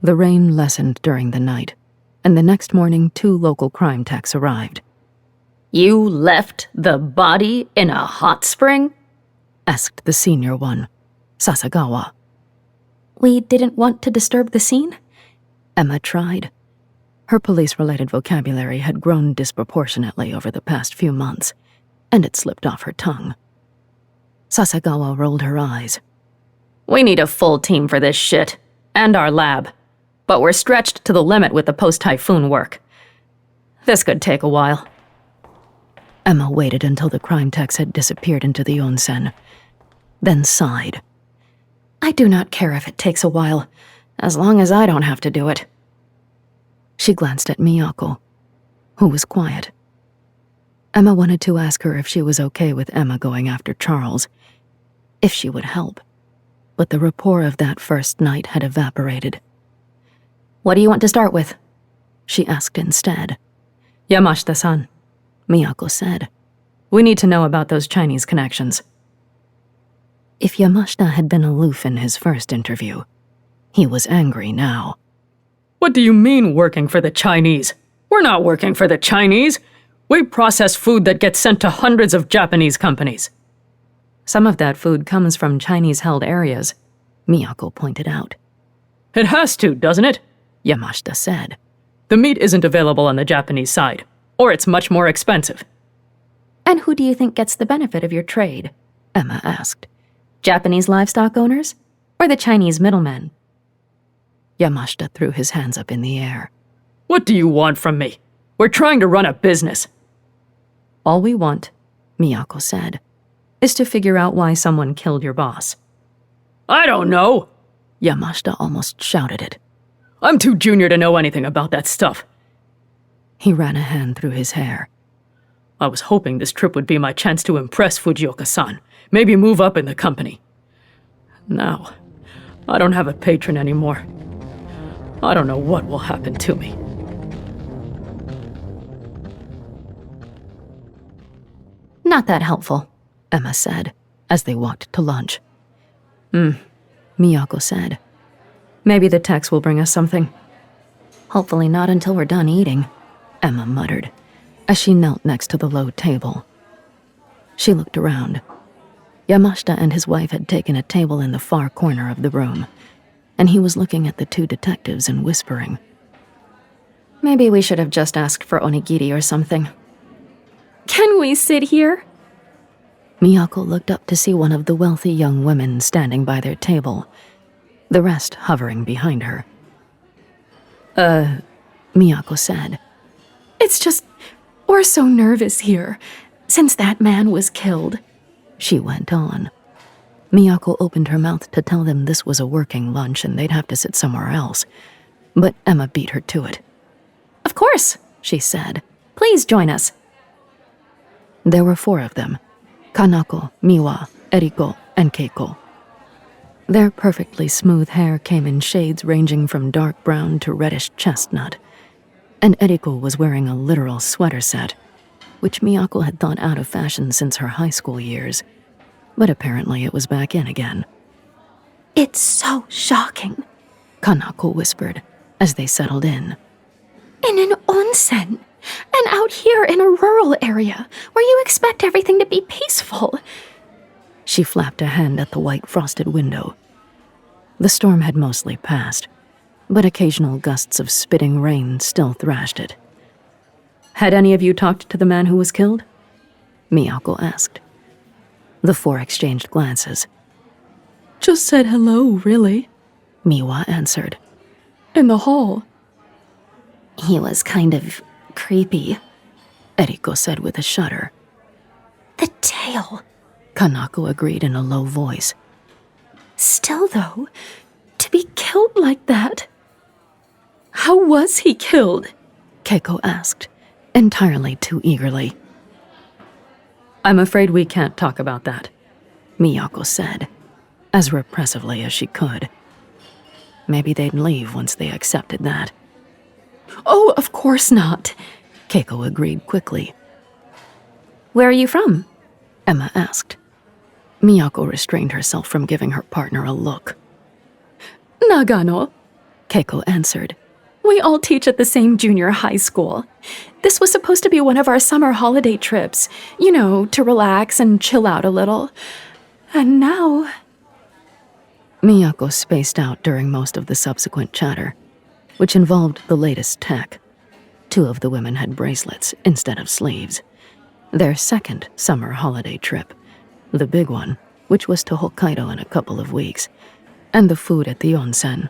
The rain lessened during the night, and the next morning 2 local crime techs arrived. "You left the body in a hot spring?" asked the senior one, Sasagawa. We didn't want to disturb the scene? Emma tried. Her police-related vocabulary had grown disproportionately over the past few months, and it slipped off her tongue. Sasagawa rolled her eyes. We need a full team for this shit, and our lab. But we're stretched to the limit with the post-typhoon work. This could take a while. Emma waited until the crime techs had disappeared into the onsen, then sighed. I do not care if it takes a while, as long as I don't have to do it. She glanced at Miyako, who was quiet. Emma wanted to ask her if she was okay with Emma going after Charles, if she would help, but the rapport of that first night had evaporated. What do you want to start with? She asked instead. Yamashita-san, Miyako said. We need to know about those Chinese connections. If Yamashita had been aloof in his first interview, he was angry now. What do you mean working for the Chinese? We're not working for the Chinese. We process food that gets sent to hundreds of Japanese companies. Some of that food comes from Chinese-held areas, Miyako pointed out. It has to, doesn't it? Yamashita said. The meat isn't available on the Japanese side, or it's much more expensive. And who do you think gets the benefit of your trade? Emma asked. Japanese livestock owners? Or the Chinese middlemen? Yamashita threw his hands up in the air. What do you want from me? We're trying to run a business. All we want, Miyako said, is to figure out why someone killed your boss. I don't know. Yamashita almost shouted it. I'm too junior to know anything about that stuff. He ran a hand through his hair. I was hoping this trip would be my chance to impress Fujioka-san, maybe move up in the company. Now, I don't have a patron anymore. I don't know what will happen to me. Not that helpful, Emma said, as they walked to lunch. Miyako said. Maybe the text will bring us something. Hopefully not until we're done eating, Emma muttered, as she knelt next to the low table. She looked around. Yamashita and his wife had taken a table in the far corner of the room, and he was looking at the two detectives and whispering. Maybe we should have just asked for onigiri or something. Can we sit here? Miyako looked up to see one of the wealthy young women standing by their table, the rest hovering behind her. Miyako said. It's just, we're so nervous here, since that man was killed. She went on. Miyako opened her mouth to tell them this was a working lunch and they'd have to sit somewhere else, but Emma beat her to it. Of course, she said. Please join us. There were 4 of them, Kanako, Miwa, Eriko, and Keiko. Their perfectly smooth hair came in shades ranging from dark brown to reddish chestnut, and Eriko was wearing a literal sweater set, which Miyako had thought out of fashion since her high school years, but apparently it was back in again. It's so shocking, Kanako whispered as they settled in. In an onsen, and out here in a rural area where you expect everything to be peaceful. She flapped a hand at the white frosted window. The storm had mostly passed, but occasional gusts of spitting rain still thrashed it. Had any of you talked to the man who was killed? Miyako asked. The 4 exchanged glances. Just said hello, really, Miwa answered. In the hall. He was kind of creepy, Eriko said with a shudder. The tail, Kanako agreed in a low voice. Still, though, to be killed like that. How was he killed? Keiko asked, entirely too eagerly. I'm afraid we can't talk about that, Miyako said, as repressively as she could. Maybe they'd leave once they accepted that. Oh, of course not, Keiko agreed quickly. Where are you from? Emma asked. Miyako restrained herself from giving her partner a look. Nagano, Keiko answered. We all teach at the same junior high school. This was supposed to be one of our summer holiday trips, you know, to relax and chill out a little. And now... Miyako spaced out during most of the subsequent chatter, which involved the latest tech. 2 of the women had bracelets instead of sleeves. Their second summer holiday trip, the big one, which was to Hokkaido in a couple of weeks, and the food at the onsen,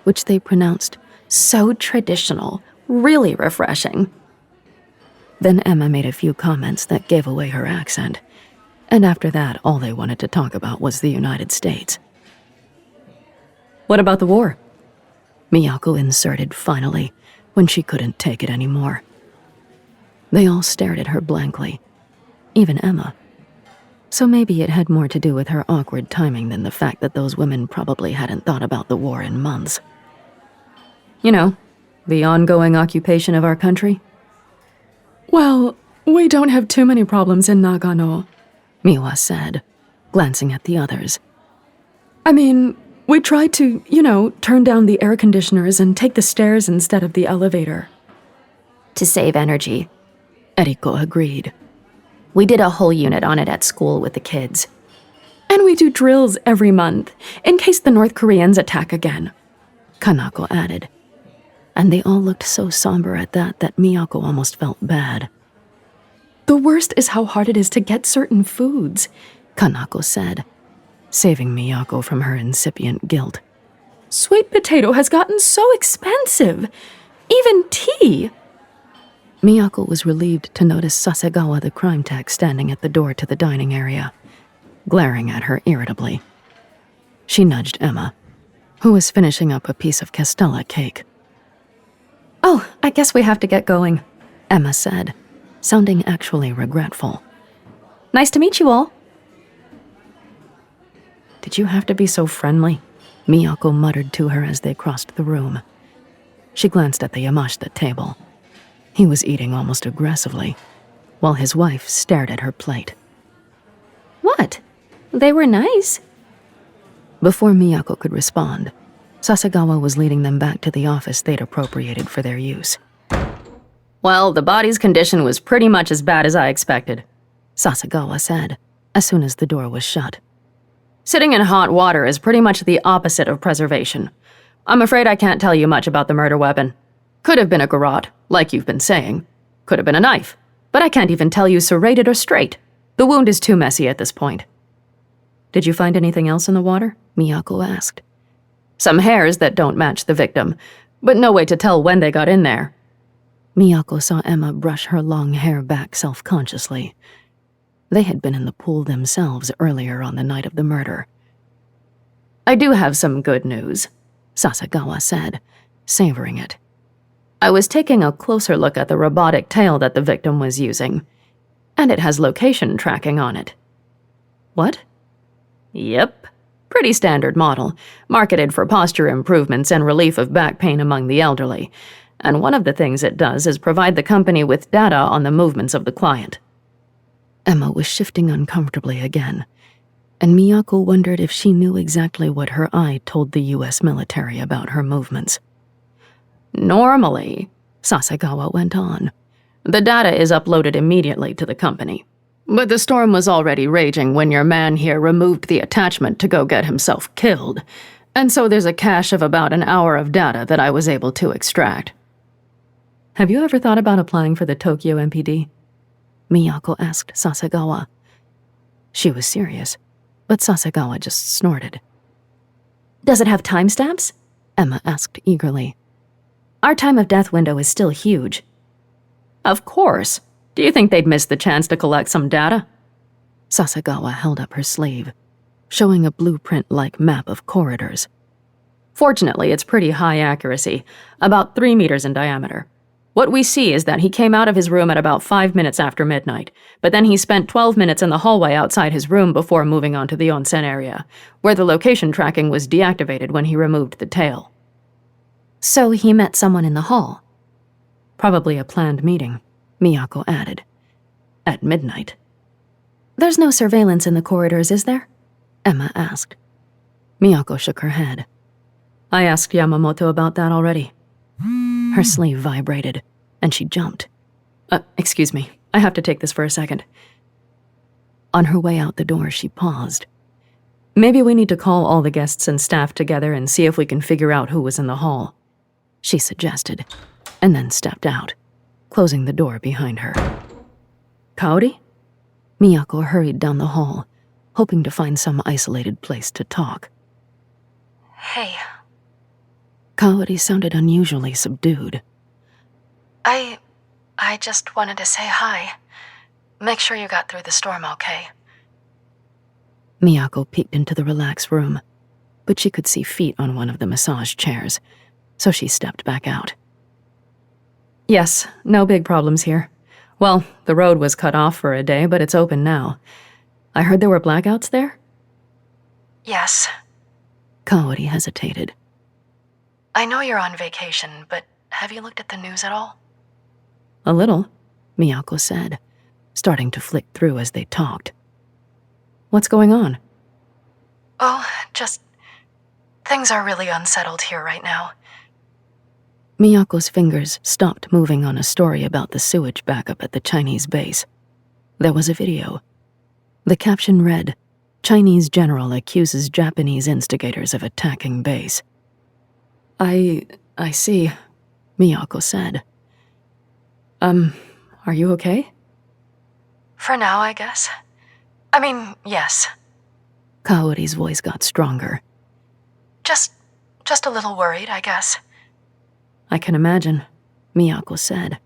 which they pronounced so traditional, really refreshing. Then Emma made a few comments that gave away her accent, and after that all they wanted to talk about was the United States. What about the war? Miyako inserted finally, when she couldn't take it anymore. They all stared at her blankly, even Emma. So maybe it had more to do with her awkward timing than the fact that those women probably hadn't thought about the war in months. You know, the ongoing occupation of our country. Well, we don't have too many problems in Nagano, Miwa said, glancing at the others. I mean, we tried to, turn down the air conditioners and take the stairs instead of the elevator. To save energy. Eriko agreed. We did a whole unit on it at school with the kids. And we do drills every month, in case the North Koreans attack again, Kanako added. And they all looked so somber at that Miyako almost felt bad. The worst is how hard it is to get certain foods, Kanako said, saving Miyako from her incipient guilt. Sweet potato has gotten so expensive. Even tea. Miyako was relieved to notice Sasegawa the crime tech standing at the door to the dining area, glaring at her irritably. She nudged Emma, who was finishing up a piece of Castella cake. Oh, I guess we have to get going, Emma said, sounding actually regretful. Nice to meet you all. Did you have to be so friendly? Miyako muttered to her as they crossed the room. She glanced at the Yamashita table. He was eating almost aggressively, while his wife stared at her plate. What? They were nice. Before Miyako could respond, Sasegawa was leading them back to the office they'd appropriated for their use. Well, the body's condition was pretty much as bad as I expected, Sasegawa said, as soon as the door was shut. Sitting in hot water is pretty much the opposite of preservation. I'm afraid I can't tell you much about the murder weapon. Could have been a garrote, like you've been saying. Could have been a knife. But I can't even tell you serrated or straight. The wound is too messy at this point. Did you find anything else in the water? Miyako asked. Some hairs that don't match the victim, but no way to tell when they got in there. Miyako saw Emma brush her long hair back self-consciously. They had been in the pool themselves earlier on the night of the murder. I do have some good news, Sasegawa said, savoring it. I was taking a closer look at the robotic tail that the victim was using, and it has location tracking on it. What? Yep. Pretty standard model, marketed for posture improvements and relief of back pain among the elderly. And one of the things it does is provide the company with data on the movements of the client. Emma was shifting uncomfortably again, and Miyako wondered if she knew exactly what her eye told the U.S. military about her movements. Normally, Sasegawa went on, the data is uploaded immediately to the company. But the storm was already raging when your man here removed the attachment to go get himself killed, and so there's a cache of about an hour of data that I was able to extract. Have you ever thought about applying for the Tokyo MPD? Miyako asked Sasegawa. She was serious, but Sasegawa just snorted. Does it have timestamps? Emma asked eagerly. Our time of death window is still huge. Of course. Do you think they'd miss the chance to collect some data? Sasegawa held up her sleeve, showing a blueprint-like map of corridors. Fortunately, it's pretty high accuracy, about 3 meters in diameter. What we see is that he came out of his room at about 5 minutes after midnight, but then he spent 12 minutes in the hallway outside his room before moving on to the onsen area, where the location tracking was deactivated when he removed the tail. So he met someone in the hall. Probably a planned meeting, Miyako added. At midnight. There's no surveillance in the corridors, is there? Emma asked. Miyako shook her head. I asked Yamamoto about that already. Her sleeve vibrated, and she jumped. Excuse me, I have to take this for a second. On her way out the door, she paused. Maybe we need to call all the guests and staff together and see if we can figure out who was in the hall, she suggested, and then stepped out, closing the door behind her. Kaori? Miyako hurried down the hall, hoping to find some isolated place to talk. Hey. Kaori sounded unusually subdued. I just wanted to say hi. Make sure you got through the storm okay. Miyako peeked into the relaxed room, but she could see feet on one of the massage chairs, so she stepped back out. Yes, no big problems here. Well, the road was cut off for a day, but it's open now. I heard there were blackouts there? Yes. Kaori hesitated. I know you're on vacation, but have you looked at the news at all? A little, Miyako said, starting to flick through as they talked. What's going on? Oh, just... things are really unsettled here right now. Miyako's fingers stopped moving on a story about the sewage backup at the Chinese base. There was a video. The caption read, "Chinese general accuses Japanese instigators of attacking base." I see, Miyako said. Are you okay? For now, I guess. I mean, yes. Kaori's voice got stronger. Just a little worried, I guess. I can imagine, Miyako said.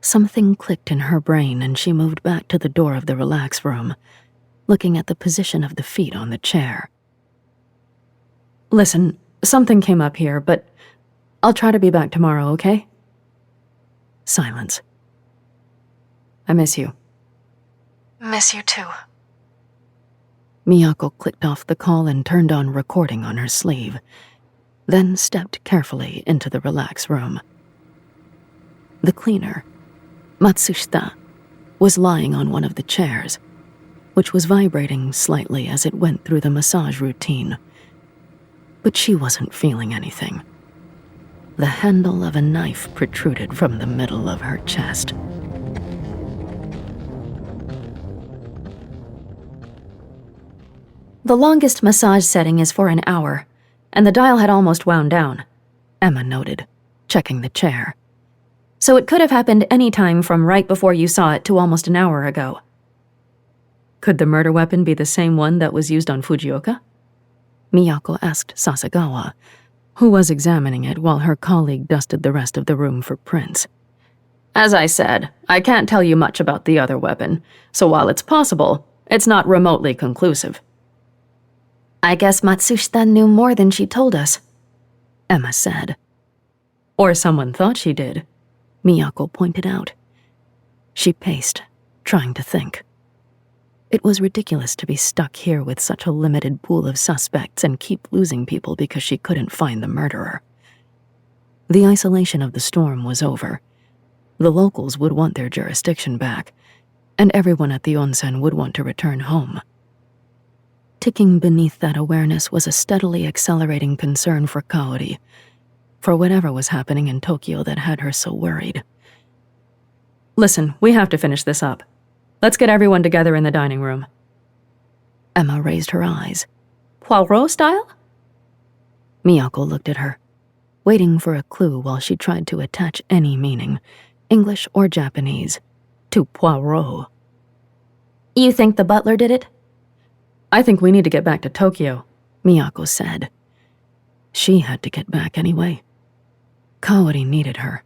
Something clicked in her brain and she moved back to the door of the relax room, looking at the position of the feet on the chair. Listen, something came up here, but I'll try to be back tomorrow, okay? Silence. I miss you. Miss you too. Miyako clicked off the call and turned on recording on her sleeve, then stepped carefully into the relax room. The cleaner, Matsushita, was lying on one of the chairs, which was vibrating slightly as it went through the massage routine. But she wasn't feeling anything. The handle of a knife protruded from the middle of her chest. The longest massage setting is for an hour, and the dial had almost wound down, Emma noted, checking the chair. So it could have happened any time from right before you saw it to almost an hour ago. Could the murder weapon be the same one that was used on Fujioka? Miyako asked Sasagawa, who was examining it while her colleague dusted the rest of the room for prints. As I said, I can't tell you much about the other weapon, so while it's possible, it's not remotely conclusive. I guess Matsushita knew more than she told us, Emma said. Or someone thought she did, Miyako pointed out. She paced, trying to think. It was ridiculous to be stuck here with such a limited pool of suspects and keep losing people because she couldn't find the murderer. The isolation of the storm was over. The locals would want their jurisdiction back, and everyone at the onsen would want to return home. Ticking beneath that awareness was a steadily accelerating concern for Kaori, for whatever was happening in Tokyo that had her so worried. Listen, we have to finish this up. Let's get everyone together in the dining room. Emma raised her eyes. Poirot style? Miyako looked at her, waiting for a clue while she tried to attach any meaning, English or Japanese, to Poirot. You think the butler did it? I think we need to get back to Tokyo, Miyako said. She had to get back anyway. Kaori needed her.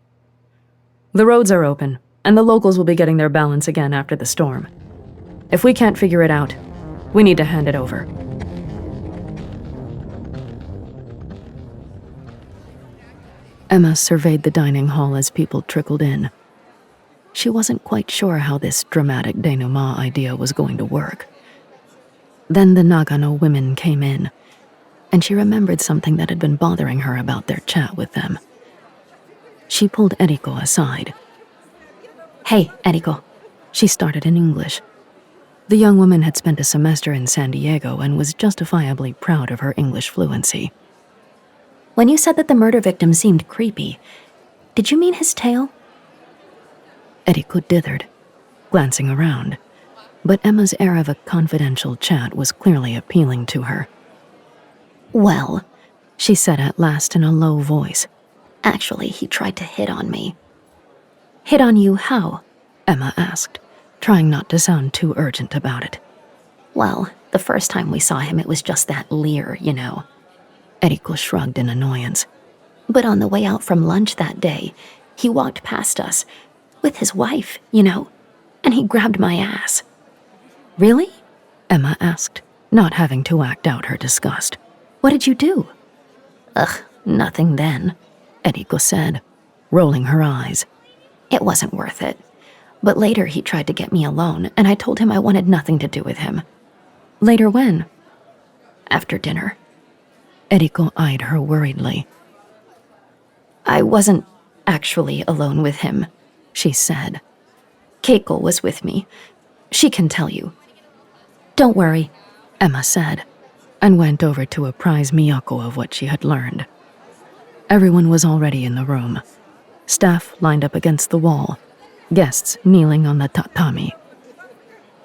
The roads are open, and the locals will be getting their balance again after the storm. If we can't figure it out, we need to hand it over. Emma surveyed the dining hall as people trickled in. She wasn't quite sure how this dramatic denouement idea was going to work. Then the Nagano women came in, and she remembered something that had been bothering her about their chat with them. She pulled Eriko aside. Hey, Eriko, she started in English. The young woman had spent a semester in San Diego and was justifiably proud of her English fluency. When you said that the murder victim seemed creepy, did you mean his tail? Eriko dithered, glancing around, but Emma's air of a confidential chat was clearly appealing to her. Well, she said at last in a low voice. Actually, he tried to hit on me. Hit on you how? Emma asked, trying not to sound too urgent about it. Well, the first time we saw him, it was just that leer, you know. Eriko shrugged in annoyance. But on the way out from lunch that day, he walked past us, with his wife, you know, and he grabbed my ass. Really? Emma asked, not having to act out her disgust. What did you do? Ugh, nothing then, Eriko said, rolling her eyes. It wasn't worth it. But later he tried to get me alone, and I told him I wanted nothing to do with him. Later when? After dinner. Eriko eyed her worriedly. I wasn't actually alone with him, she said. Keiko was with me. She can tell you. Don't worry, Emma said, and went over to apprise Miyako of what she had learned. Everyone was already in the room. Staff lined up against the wall, guests kneeling on the tatami.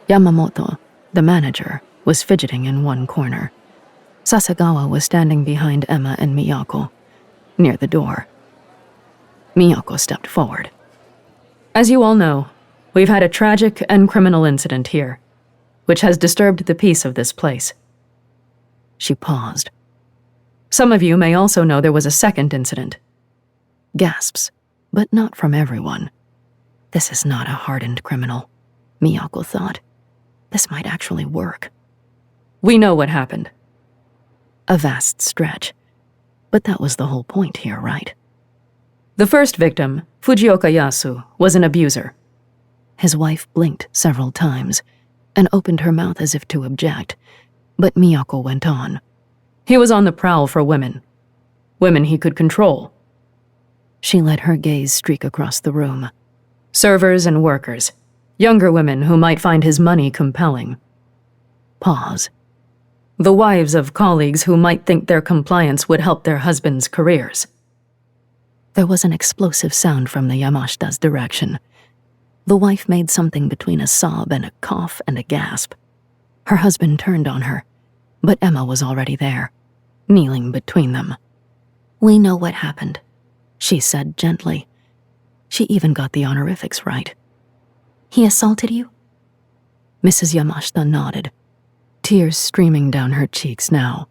Yamamoto, the manager, was fidgeting in one corner. Sasagawa was standing behind Emma and Miyako, near the door. Miyako stepped forward. As you all know, we've had a tragic and criminal incident here, which has disturbed the peace of this place. She paused. Some of you may also know there was a second incident. Gasps, but not from everyone. This is not a hardened criminal, Miyako thought. This might actually work. We know what happened. A vast stretch. But that was the whole point here, right? The first victim, Fujioka Yasu, was an abuser. His wife blinked several times and opened her mouth as if to object, but Miyako went on. He was on the prowl for women. Women he could control. She let her gaze streak across the room. Servers and workers. Younger women who might find his money compelling. Pause. The wives of colleagues who might think their compliance would help their husbands' careers. There was an explosive sound from the Yamashita's direction. The wife made something between a sob and a cough and a gasp. Her husband turned on her, but Emma was already there, kneeling between them. We know what happened, she said gently. She even got the honorifics right. He assaulted you? Mrs. Yamashita nodded, tears streaming down her cheeks now.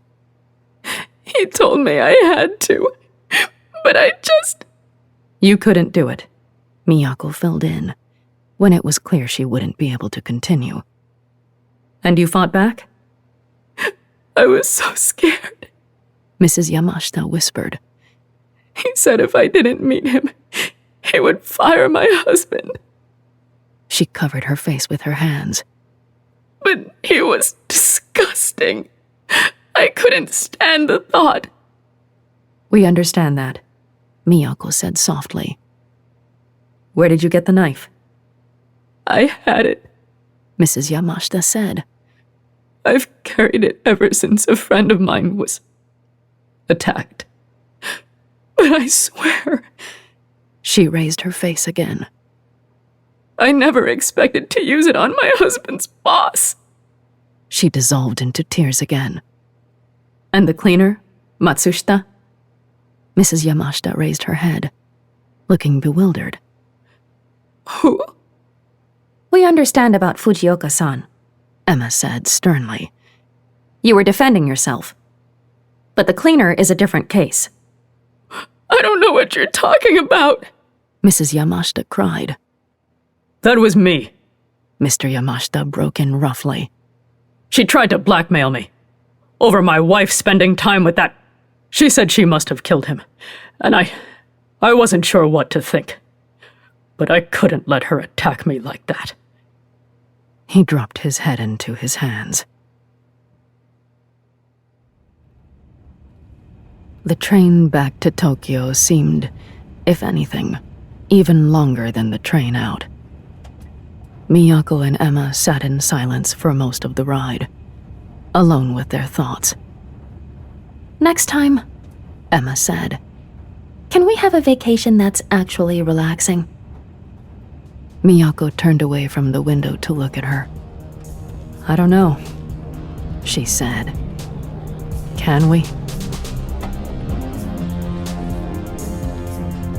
He told me I had to, but I just... You couldn't do it, Miyako filled in, when it was clear she wouldn't be able to continue. And you fought back? I was so scared, Mrs. Yamashita whispered. He said if I didn't meet him, he would fire my husband. She covered her face with her hands. But he was disgusting. I couldn't stand the thought. We understand that, Miyako said softly. Where did you get the knife? I had it, Mrs. Yamashita said. I've carried it ever since a friend of mine was attacked. But I swear... She raised her face again. I never expected to use it on my husband's boss. She dissolved into tears again. And the cleaner, Matsushita? Mrs. Yamashita raised her head, looking bewildered. Who? We understand about Fujioka-san, Emma said sternly. You were defending yourself. But the cleaner is a different case. I don't know what you're talking about, Mrs. Yamashita cried. That was me, Mr. Yamashita broke in roughly. She tried to blackmail me. Over my wife spending time with that... She said she must have killed him. And I wasn't sure what to think. But I couldn't let her attack me like that. He dropped his head into his hands. The train back to Tokyo seemed, if anything, even longer than the train out. Miyako and Emma sat in silence for most of the ride, alone with their thoughts. Next time, Emma said, can we have a vacation that's actually relaxing? Miyako turned away from the window to look at her. I don't know, she said. Can we?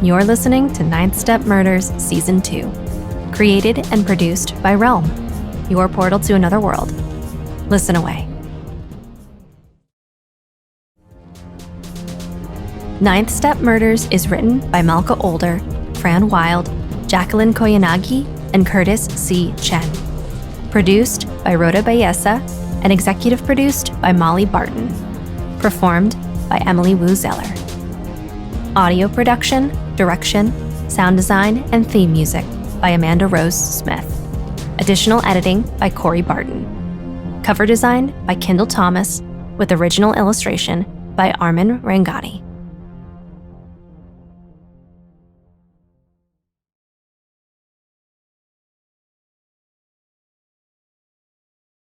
You're listening to Ninth Step Murders Season 2. Created and produced by Realm, your portal to another world. Listen away. Ninth Step Murders is written by Malka Older, Fran Wilde, Jacqueline Koyanagi, and Curtis C. Chen. Produced by Rhoda Bayesa and executive produced by Molly Barton. Performed by Emily Wu Zeller. Audio production, direction, sound design, and theme music by Amanda Rose Smith. Additional editing by Corey Barton. Cover design by Kendall Thomas, with original illustration by Armin Rangati.